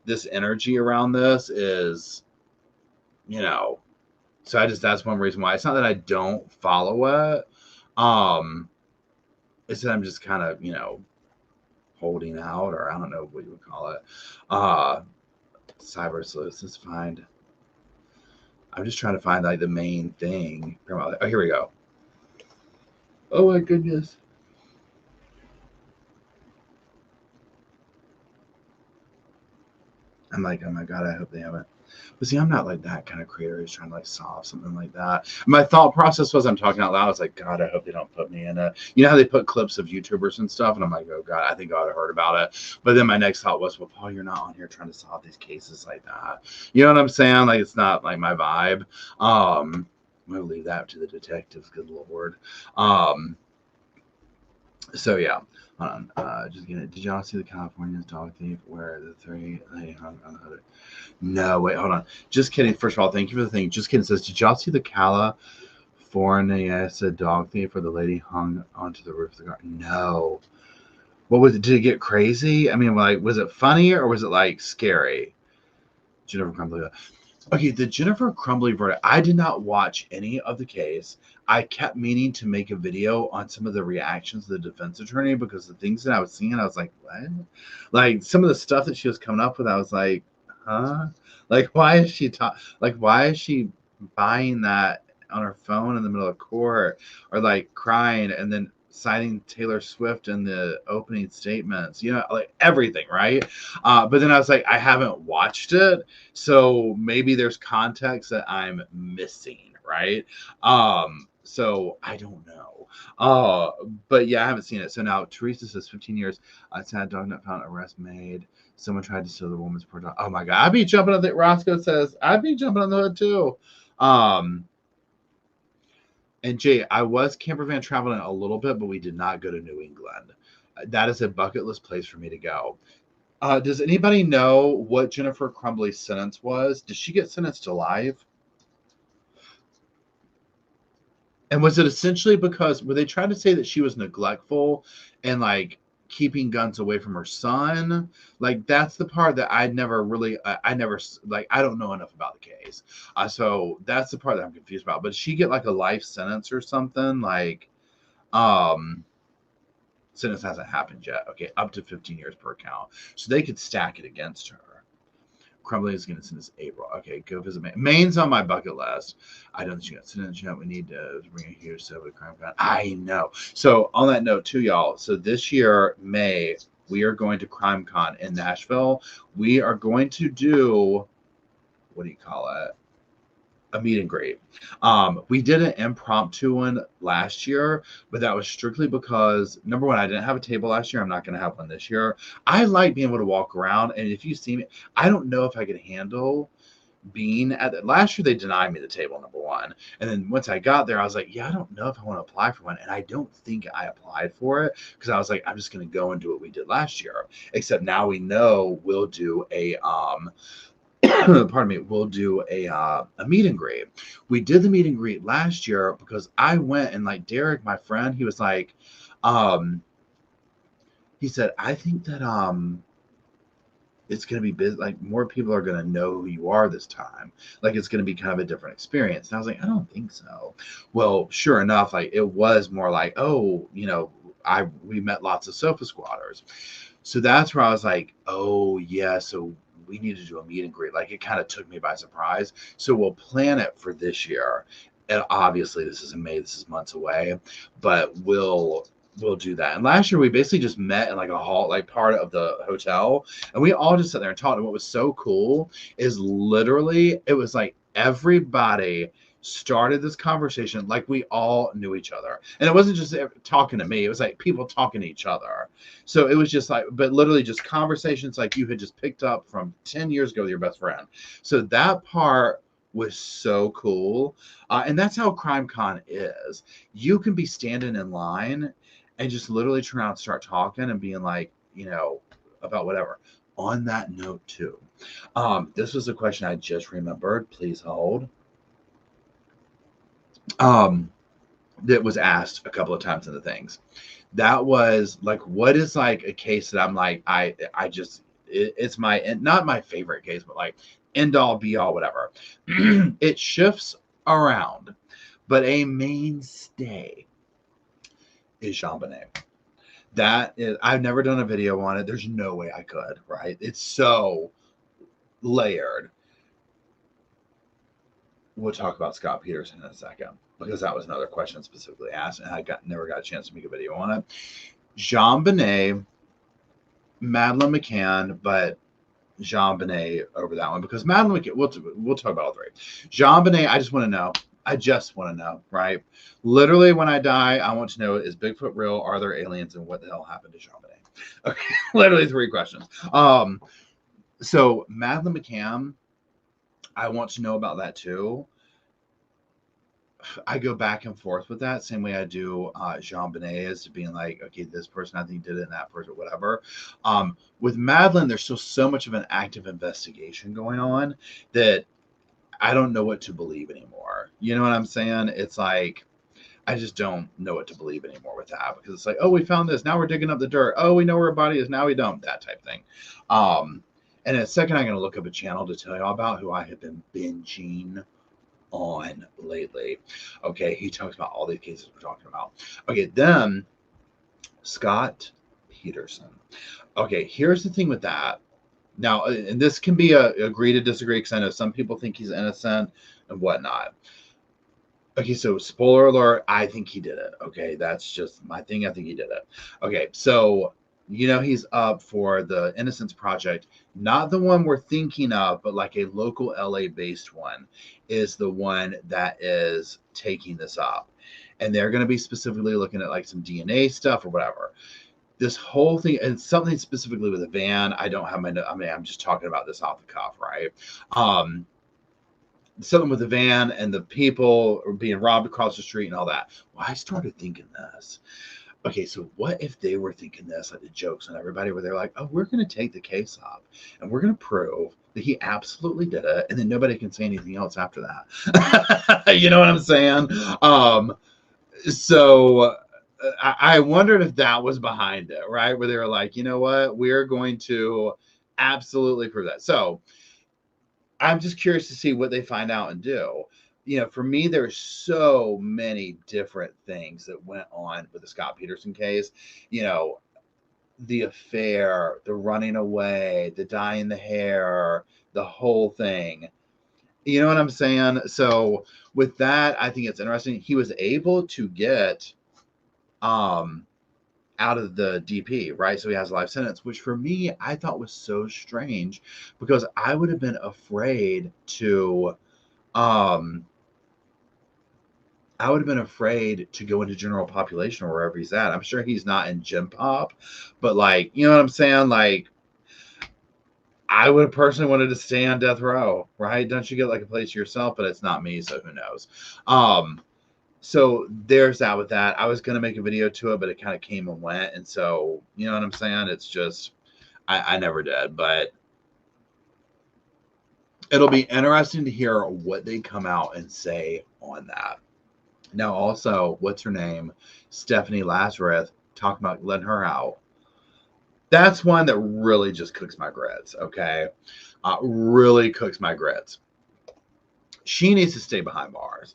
this energy around this is, so that's one reason why. It's not that I don't follow it. It's that I'm just kind of, holding out, or I don't know what you would call it. Cyber sleuths. Let's find. I'm just trying to find like the main thing. Oh, here we go. Oh my goodness. I'm like, oh my God, I hope they haven't. But see, I'm not like that kind of creator who's trying to like solve something like that. My thought process was, I'm talking out loud. I was like, God, I hope they don't put me in it. You know how they put clips of YouTubers and stuff? And I'm like, oh God, I think I would have heard about it. But then my next thought was, well, Paul, you're not on here trying to solve these cases like that. You know what I'm saying? Like, it's not like my vibe. I'm going to leave that to the detectives. Good Lord. So yeah. Just getting it. Did y'all see the California's dog thief where the 3 they hung on the hood? No, wait, hold on. Just kidding. First of all, thank you for the thing. Just kidding. Says, did y'all see the California dog thief where the lady hung onto the roof of the car? No. What was it? Did it get crazy? I mean, like, was it funny or was it like scary? Jennifer Crumbly. Okay, the Jennifer Crumbly verdict. I did not watch any of the case. I kept meaning to make a video on some of the reactions of the defense attorney because the things that I was seeing, I was like, what? Like some of the stuff that she was coming up with, I was like, huh? Like, why is she why is she buying that on her phone in the middle of court, or like crying and then citing Taylor Swift in the opening statements? You know, like everything, right? But then I was like, I haven't watched it, so maybe there's context that I'm missing, right? So I don't know. But yeah, I haven't seen it. So now Teresa says 15 years. Sad dog not found, arrest made. Someone tried to steal the woman's poor dog. Oh my god, I'd be jumping on the Roscoe says, I'd be jumping on the hood too. And Jay, I was camper van traveling a little bit, but we did not go to New England. That is a bucket list place for me to go. Does anybody know what Jennifer Crumbly's sentence was? Did she get sentenced to life? And was it essentially because were they trying to say that she was neglectful and like keeping guns away from her son? Like that's the part that I never really, I never like. I don't know enough about the case, so that's the part that I'm confused about. But did she get like a life sentence or something? Like, um, sentence hasn't happened yet. Okay, up to 15 years per count, so they could stack it against her. Crumbly is going to send us April. Okay, go visit Maine. Maine's on my bucket list. I don't think she got sentenced yet. We need to bring it here so the crime gun. I know. So on that note, too, y'all. So this year, May, we are going to CrimeCon in Nashville. We are going to do, what do you call it? A meet and greet. We did an impromptu one last year, but that was strictly because number one, I didn't have a table last year. I'm not going to have one this year. I like being able to walk around, and if you see me, I don't know if I could handle being at the last year. They denied me the table, number one, and then once I got there, I was like, yeah, I don't know if I want to apply for one, and I don't think I applied for it because I was like, I'm just going to go and do what we did last year. Except now we know we'll do a pardon me, we'll do a meet and greet. We did the meet and greet last year because I went and like Derek, my friend, he was like, he said, I think that it's gonna be busy, like more people are gonna know who you are this time. Like it's gonna be kind of a different experience. And I was like, I don't think so. Well, sure enough, like it was more like, oh, you know, we met lots of sofa squatters. So that's where I was like, oh yeah, so we need to do a meet and greet. Like it kind of took me by surprise. So we'll plan it for this year. And obviously this is in May, this is months away, but we'll do that. And last year we basically just met in like a hall, like part of the hotel, and we all just sat there and talked. And what was so cool is literally it was like everybody started this conversation like we all knew each other, and it wasn't just talking to me, it was like people talking to each other. So it was just like, but literally just conversations like you had just picked up from 10 years ago with your best friend. So that part was so cool. And that's how CrimeCon is. You can be standing in line and just literally turn around and start talking and being like, you know, about whatever. On that note, too, this was a question I just remembered. Please hold. That was asked a couple of times in the things. That was like, what is like a case that I'm like, I just, it's my, not my favorite case, but like end all be all, whatever. It shifts around, but a mainstay is JonBenét. That is, I've never done a video on it. There's no way I could, right? It's so layered. We'll talk about Scott Peterson in a second because that was another question specifically asked, and I never got a chance to make a video on it. JonBenét, Madeleine McCann, but JonBenét over that one because Madeleine McCann, we'll talk about all three. JonBenét, I just want to know, right? Literally, when I die, I want to know, is Bigfoot real? Are there aliens? And what the hell happened to JonBenét? Okay, literally 3 questions. So Madeleine McCann, I want to know about that too. I go back and forth with that same way I do JonBenét, as to being like, okay, this person I think did it and that person, whatever. With Madeleine, there's still so much of an active investigation going on that I don't know what to believe anymore. You know what I'm saying? It's like, I just don't know what to believe anymore with that, because it's like, oh, we found this, now we're digging up the dirt. Oh, we know where a body is, now we don't. That type thing. And in a second, I'm going to look up a channel to tell you all about who I have been binging on lately. Okay, he talks about all these cases we're talking about. Okay, then Scott Peterson. Okay, here's the thing with that. Now, and this can be a agree to disagree, because I know some people think he's innocent and whatnot. Okay, so spoiler alert, I think he did it. Okay, that's just my thing. I think he did it. Okay, so he's up for the Innocence Project, not the one we're thinking of, but like a local LA based one is the one that is taking this up. And they're going to be specifically looking at like some DNA stuff or whatever. This whole thing, and something specifically with a van. I don't have I'm just talking about this off the cuff, right? Something with the van and the people being robbed across the street and all that. Well, I started thinking this. Okay, so what if they were thinking this, like the jokes on everybody, where they're like, oh, we're going to take the case up and we're going to prove that he absolutely did it, and then nobody can say anything else after that. You know what I'm saying? So I wondered if that was behind it, right? Where they were like, you know what? We're going to absolutely prove that. So I'm just curious to see what they find out and do. For me, there's so many different things that went on with the Scott Peterson case. The affair, the running away, the dyeing the hair, the whole thing. You know what I'm saying? So with that, I think it's interesting. He was able to get out of the DP, right? So he has a life sentence, which for me, I thought was so strange, because I would have been afraid to go into general population or wherever he's at. I'm sure he's not in Gen Pop, but like, you know what I'm saying? Like, I would have personally wanted to stay on death row, right? Don't you get like a place yourself? But it's not me, so who knows? So there's that with that. I was going to make a video to it, but it kind of came and went. And so, you know what I'm saying? It's just, I never did, but it'll be interesting to hear what they come out and say on that. Now, also, what's her name? Stephanie Lazarus, talking about letting her out. That's one that really just cooks my grits, okay? Really cooks my grits. She needs to stay behind bars.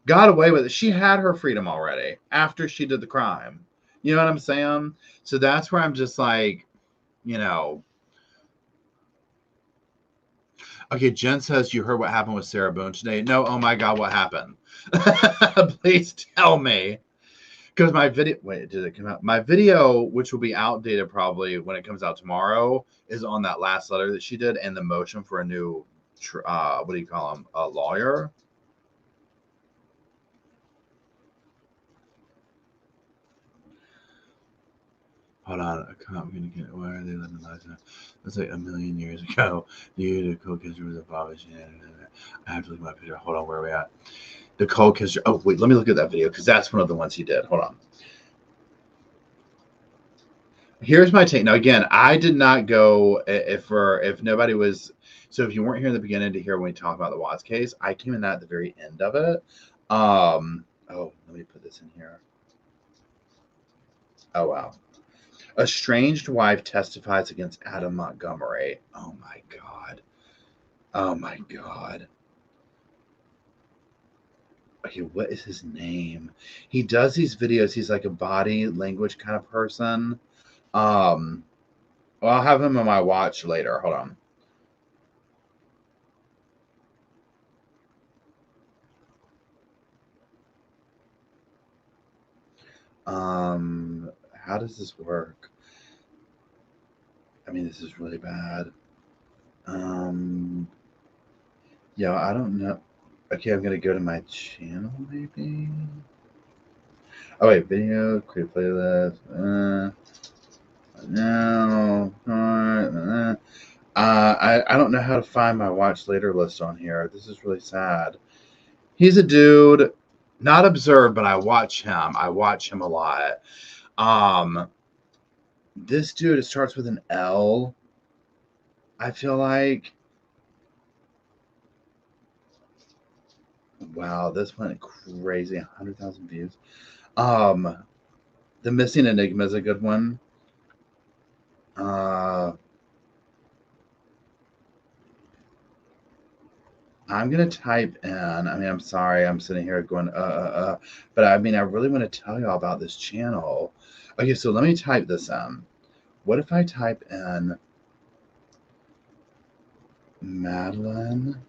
Got away with it. She had her freedom already after she did the crime. You know what I'm saying? So that's where I'm just like, Okay, Jen says, you heard what happened with Sarah Boone today. No, oh my God, what happened? Please tell me. Because my video, wait, did it come out? My video, which will be outdated probably when it comes out tomorrow, is on that last letter that she did and the motion for a new, what do you call him? A lawyer? Hold on, I'm gonna get why are they living lives now? That's like a million years ago. The coke history was abolished. I have to look at my picture. Hold on, where are we at? The coke history. Oh wait, let me look at that video because that's one of the ones he did. Hold on. Here's my take. Now again, I did not go if nobody was. So if you weren't here in the beginning to hear when we talk about the Watts case, I came in that at the very end of it. Oh, let me put this in here. Oh wow. Estranged wife testifies against Adam Montgomery. Oh my God. Oh my God. Okay, what is his name? He does these videos. He's like a body language kind of person. Well, I'll have him on my watch later. Hold on. How does this work? I mean, this is really bad. Yeah, I don't know. Okay, I'm gonna go to my channel, maybe. Oh wait, video, create playlist. No. I don't know how to find my watch later list on here. This is really sad. He's a dude, not observed, but I watch him. I watch him a lot. This dude, it starts with an L. I feel like. Wow, this went crazy. 100,000 views. The Missing Enigma is a good one. I'm gonna type in. I mean, I'm sorry, I'm sitting here going, but I mean, I really want to tell y'all about this channel. Okay, so let me type this in. What if I type in Madeline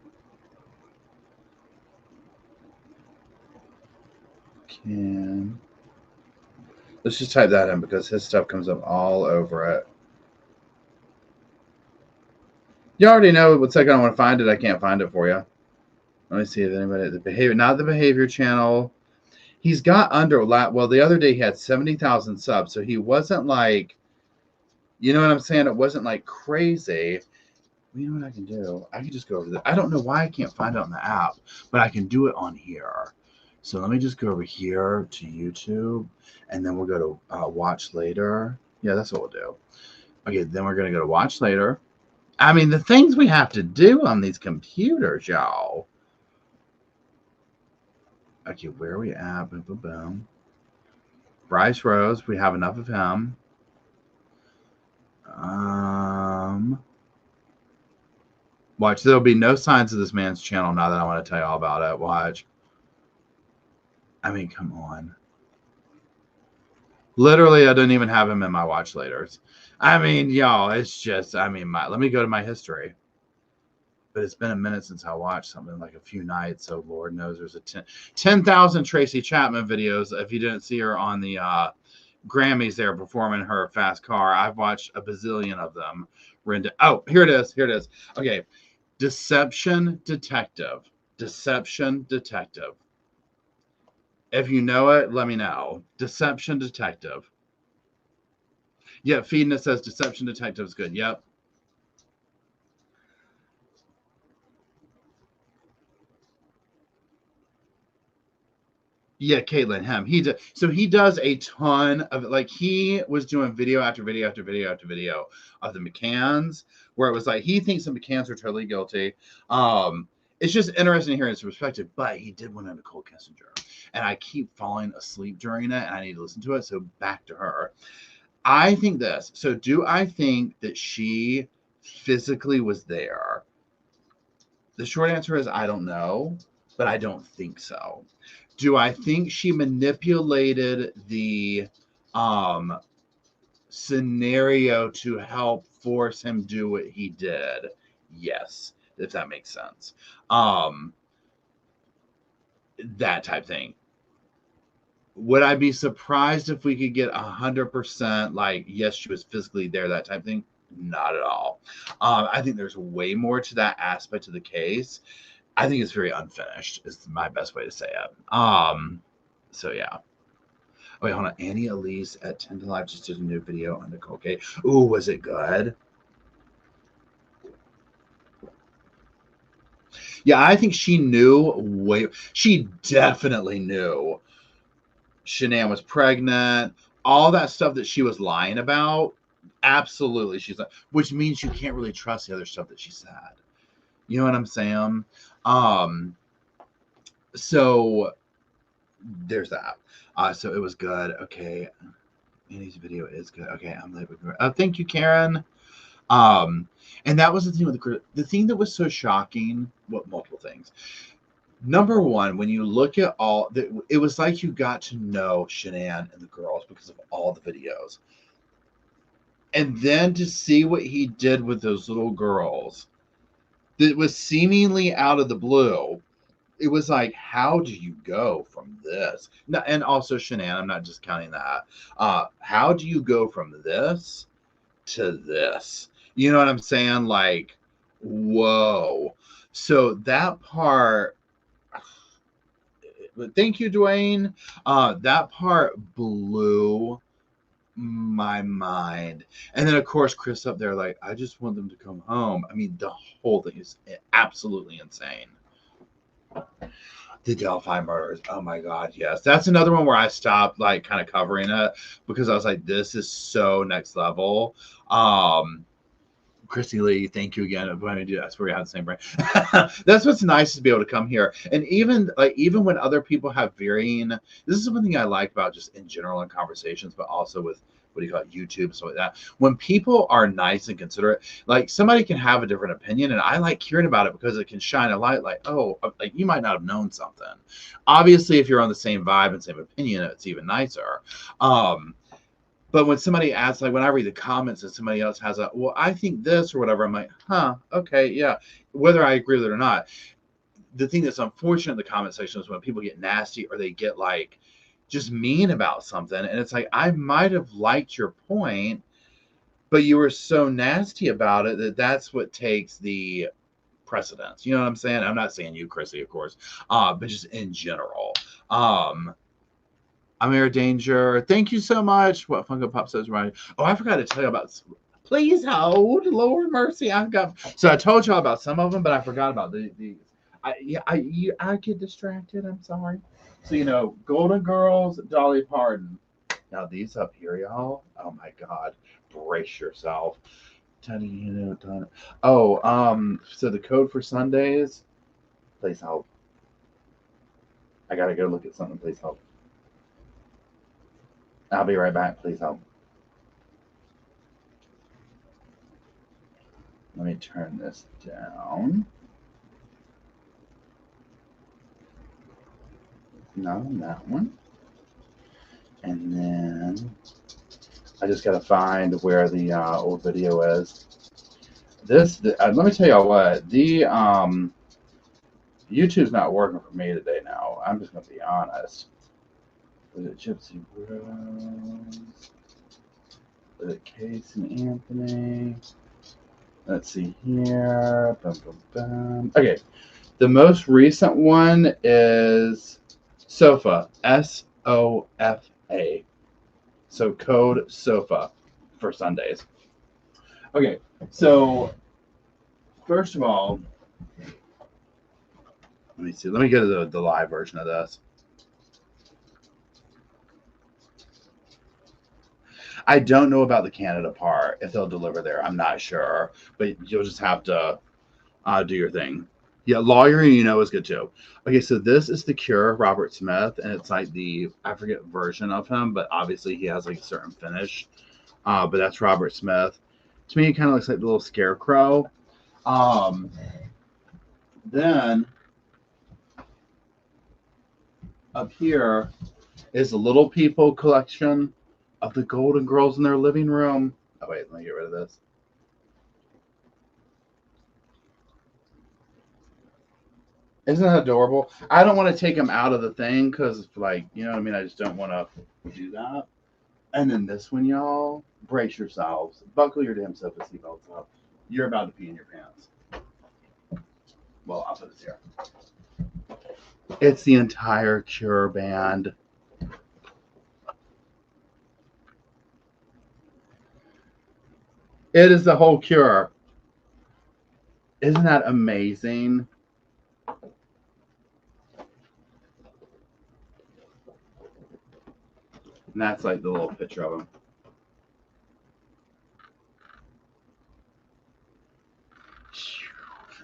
can? Let's just type that in because his stuff comes up all over it. You already know what second I want to find it. I can't find it for you. Let me see if anybody the behavior, not the behavior channel. He's got under well, the other day he had 70,000 subs, so he wasn't like, you know what I'm saying? It wasn't like crazy. You know what I can do? I can just go over there. I don't know why I can't find it on the app, but I can do it on here. So let me just go over here to YouTube, and then we'll go to watch later. Yeah, that's what we'll do. Okay, then we're going to go to watch later. I mean, the things we have to do on these computers, y'all. Okay, where are we at? Boom, boom, boom. Bryce Rose, we have enough of him. Watch, there'll be no signs of this man's channel now that I want to tell you all about it. Watch. I mean, come on. Literally, I don't even have him in my watch laters. I mean, y'all, it's just, I mean, let me go to my history. But it's been a minute since I watched something, like a few nights. So Lord knows there's a 10,000 Tracy Chapman videos. If you didn't see her on the Grammys there performing her Fast Car, I've watched a bazillion of them. Oh, here it is. Here it is. Okay. Deception Detective. Deception Detective. If you know it, let me know. Deception Detective. Yeah, Feedness says Deception Detective is good. Yep. Yeah, Caitlin, him. He does a ton of, like, he was doing video after video after video after video of the McCanns, where it was like he thinks the McCanns are totally guilty. It's just interesting to hear his perspective, but he did one on Nicole Kessinger, and I keep falling asleep during it, and I need to listen to it. So back to her. I think this. So do I think that she physically was there? The short answer is I don't know, but I don't think so. Do I think she manipulated the scenario to help force him do what he did? Yes, if that makes sense. That type thing. Would I be surprised if we could get 100% like, yes, she was physically there, that type of thing? Not at all. I think there's way more to that aspect of the case. I think it's very unfinished, is my best way to say it. So yeah. Wait, hold on. Annie Elise at 10 to Live just did a new video on Nicole K. Ooh, was it good? Yeah, I think she knew she definitely knew Shanann was pregnant, all that stuff that she was lying about. Absolutely, she's like, which means you can't really trust the other stuff that she said. You know what I'm saying? So there's that. So it was good. Okay. Annie's video is good. Okay, I'm late with thank you, Karen. And that was the thing with the thing that was so shocking. Well, multiple things. Number one, when you look at it was like you got to know Shanann and the girls because of all the videos. And then to see what he did with those little girls, that was seemingly out of the blue. It was like, how do you go from this? And also Shanann, I'm not just counting that. How do you go from this to this? You know what I'm saying? Like, whoa. So that part, thank you, Dwayne. That part blew my mind. And then of course Chris up there like, I just want them to come home. I mean, the whole thing is absolutely insane. The Delphi murders, oh my god, yes, that's another one where I stopped like kind of covering it because I was like, this is so next level. Chrissy Lee, thank you again. I'm going to do that. That's where we have the same brain. That's what's nice to be able to come here. And even when other people have varying, this is something I like about just in general in conversations, but also with what do you call it, YouTube, stuff like that. When people are nice and considerate, like somebody can have a different opinion, and I like hearing about it because it can shine a light. Like, oh, like you might not have known something. Obviously, if you're on the same vibe and same opinion, it's even nicer. But when somebody asks, like when I read the comments and somebody else has a, well, I think this or whatever, I'm like, huh, okay, yeah, whether I agree with it or not. The thing that's unfortunate in the comment section is when people get nasty or they get like just mean about something. And it's like, I might have liked your point, but you were so nasty about it that that's what takes the precedence. You know what I'm saying? I'm not saying you, Chrissy, of course, but just in general. I'm Air Danger. Thank you so much. What Funko Pop says right. Oh, I forgot to tell you about. Please hold. Lord mercy, I've got. So I told y'all about some of them, but I forgot about these. I get distracted. I'm sorry. So Golden Girls, Dolly Parton. Now these up here, y'all. Oh my God, brace yourself. Oh, so the code for Sundays. Please help. I gotta go look at something. Please help. I'll be right back. Please help. Let me turn this down. Not on that one. And then I just got to find where the old video is. Let me tell y'all what. The YouTube's not working for me today now. I'm just going to be honest. Was it Gypsy Rose? Was it Casey Anthony? Let's see here. Boom, boom, boom. Okay. The most recent one is Sofa. SOFA. So code SOFA for Sundays. Okay. So first of all, let me see. Let me get to the live version of this. I don't know about the Canada part, if they'll deliver there. I'm not sure. But you'll just have to do your thing. Yeah, lawyering, is good too. Okay, so this is The Cure, Robert Smith, and it's like I forget version of him, but obviously he has like a certain finish. But that's Robert Smith. To me, it kind of looks like the little scarecrow. Then up here is the Little People collection of the Golden Girls in their living room. Oh, wait, let me get rid of this. Isn't that adorable? I don't want to take them out of the thing because, I just don't want to do that. And then this one, y'all, brace yourselves. Buckle your damn sofa seatbelts up. You're about to pee in your pants. Well, I'll put this here. It's the entire Cure band. It is the whole Cure. Isn't that amazing? And that's like the little picture of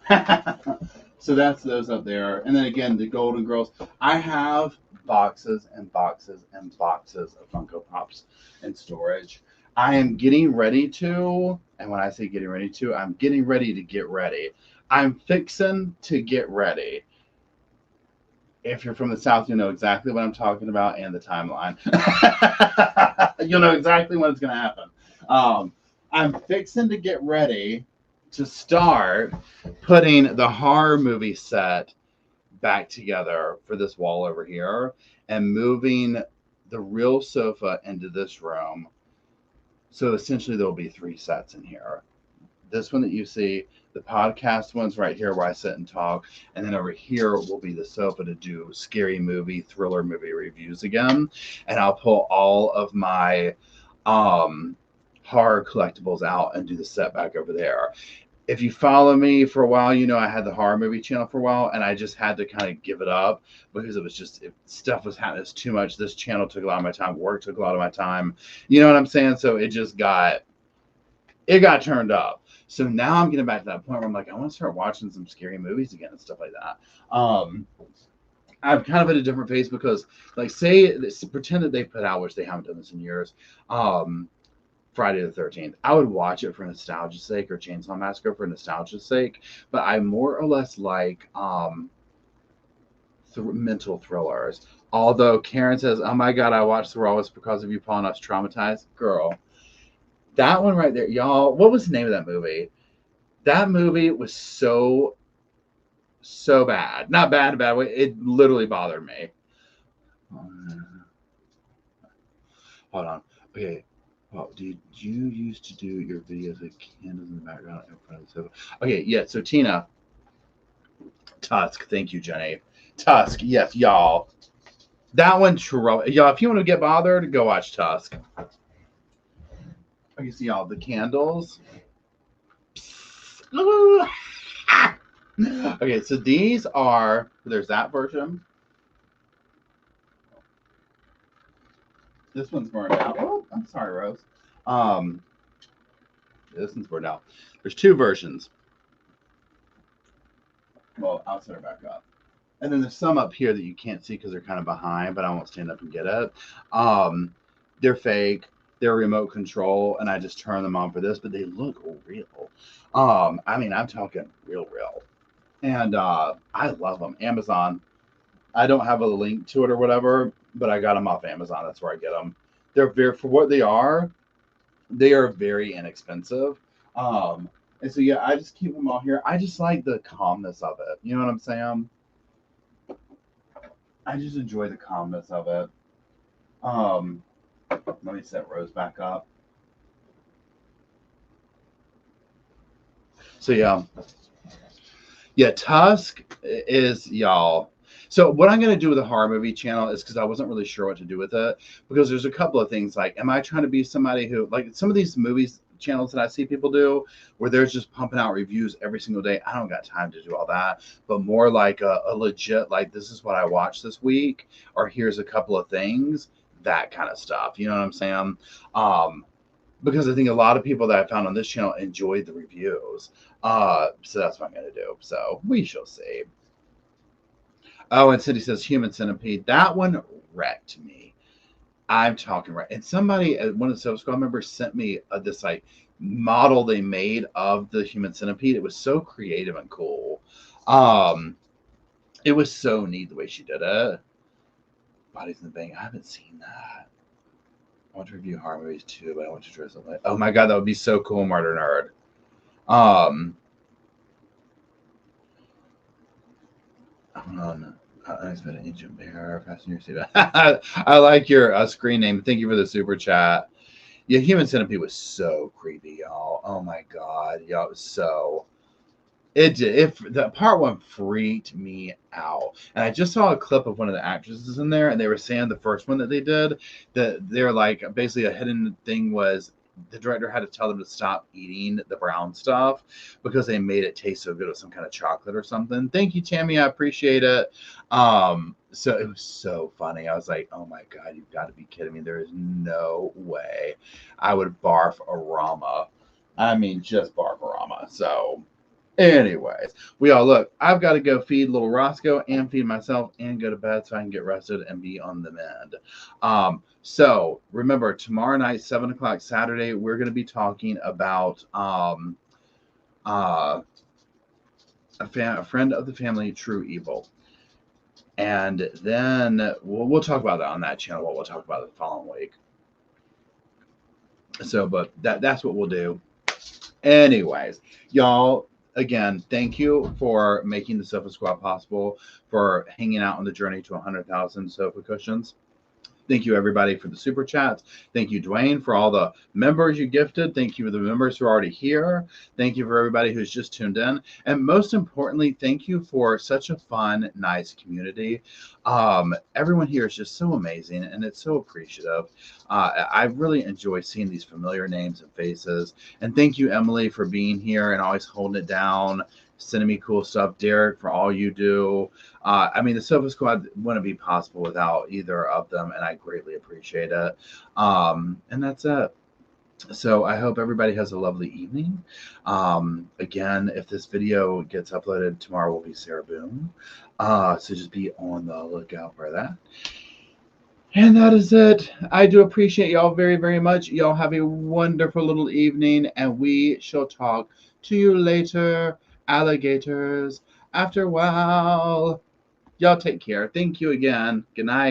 them. So that's those up there. And then again, the Golden Girls. I have boxes and boxes and boxes of Funko Pops in storage. I am getting ready to, and when I say getting ready to, I'm getting ready to get ready. I'm fixing to get ready. If you're from the South, you know exactly what I'm talking about and the timeline. You'll know exactly when it's going to happen. I'm fixing to get ready to start putting the horror movie set back together for this wall over here and moving the real sofa into this room. So essentially there'll be 3 sets in here. This one that you see, the podcast one's right here where I sit and talk, and then over here will be the sofa to do scary movie, thriller movie reviews again. And I'll pull all of my horror collectibles out and do the set back over there. If you follow me for a while, I had the horror movie channel for a while, and I just had to kind of give it up because it was just stuff was happening. It's too much. This channel took a lot of my time. Work took a lot of my time. You know what I'm saying? So it just got turned up. So now I'm getting back to that point where I'm like, I want to start watching some scary movies again and stuff like that. I'm kind of at a different phase because, like, pretend that they put out, which they haven't done this in years, Friday the 13th. I would watch it for nostalgia's sake, or Chainsaw Massacre for nostalgia's sake, but I more or less like mental thrillers. Although Karen says, "Oh my God, I watched The Raw because of you, Paul, and I was traumatized." Girl, that one right there, y'all. What was the name of that movie? That movie was so bad. Not bad in a bad way. It literally bothered me. Hold on. Okay. Well, did you used to do your videos with candles in the background in front of the sofa? Okay, yeah. So Tina, Tusk. Thank you, Jenny. Tusk. Yes, y'all. That one, y'all. If you want to get bothered, go watch Tusk. Okay, see y'all. The candles. Okay, so these are. There's that version. This one's burned out. Oh, I'm sorry, Rose. This one's burned out. There's two versions. Well, I'll set her back up. And then there's some up here that you can't see because they're kind of behind, but I won't stand up and get it. They're fake. They're remote control, and I just turn them on for this, but they look real. I mean, I'm talking real. And I love them. Amazon. I don't have a link to it or whatever, but I got them off Amazon. That's where I get them. They're for what they are very inexpensive. And so yeah, I just keep them all here. I just like the calmness of it. You know what I'm saying? I just enjoy the calmness of it. Let me set Rose back up. So yeah, Tusk is y'all. So what I'm going to do with the horror movie channel is because I wasn't really sure what to do with it, because there's a couple of things like, am I trying to be somebody who, like some of these movies channels that I see people do where they're just pumping out reviews every single day. I don't got time to do all that, but more like a legit, like, this is what I watched this week, or here's a couple of things, that kind of stuff. You know what I'm saying? Because I think a lot of people that I found on this channel enjoyed the reviews. So that's what I'm going to do. So we shall see. Oh, and Cindy says Human Centipede. That one wrecked me. I'm talking right. And somebody, one of the Sofa Squad members, sent me this like model they made of the Human Centipede. It was so creative and cool. It was so neat the way she did it. Bodies in the Bank. I haven't seen that. I want to review horror movies too, but I want to dress up like. Oh my God, that would be so cool, Murder Nerd. Hold on. Unexpected Ancient Bear, Fasten Your Seat. I like your screen name. Thank you for the super chat. Yeah, Human Centipede was so creepy, y'all. Oh my God, y'all, it was so. It did. If the part one freaked me out, and I just saw a clip of one of the actresses in there, and they were saying the first one that they did, that they're like basically a hidden thing was the director had to tell them to stop eating the brown stuff because they made it taste so good with some kind of chocolate or something. Thank you, Tammy. I appreciate it. So it was so funny. I was like, oh my God, you've got to be kidding me. There is no way I would barf a Rama. I mean, just barf a Rama. So anyways, we all look. I've got to go feed little Roscoe and feed myself and go to bed so I can get rested and be on the mend. So remember, tomorrow night, 7:00 Saturday, we're going to be talking about a friend of the family, True Evil. And then we'll talk about that on that channel. What we'll talk about the following week. So, but that's what we'll do. Anyways, y'all. Again, thank you for making the Sofa Squad possible, for hanging out on the journey to 100,000 sofa cushions. Thank you, everybody, for the super chats. Thank you, Dwayne, for all the members you gifted. Thank you for the members who are already here. Thank you for everybody who's just tuned in. And most importantly, thank you for such a fun, nice community. Everyone here is just so amazing, and it's so appreciative. I really enjoy seeing these familiar names and faces. And thank you, Emily, for being here and always holding it down, sending me cool stuff. Derek, for all you do. I mean, the Sofa Squad wouldn't be possible without either of them, and I greatly appreciate it. And that's it. So I hope everybody has a lovely evening. Again, if this video gets uploaded tomorrow, will be Sarah Boom. So just be on the lookout for that. And that is it. I do appreciate y'all very, very much. Y'all have a wonderful little evening, and we shall talk to you later, alligators. After a while, y'all take care. Thank you again. Good night.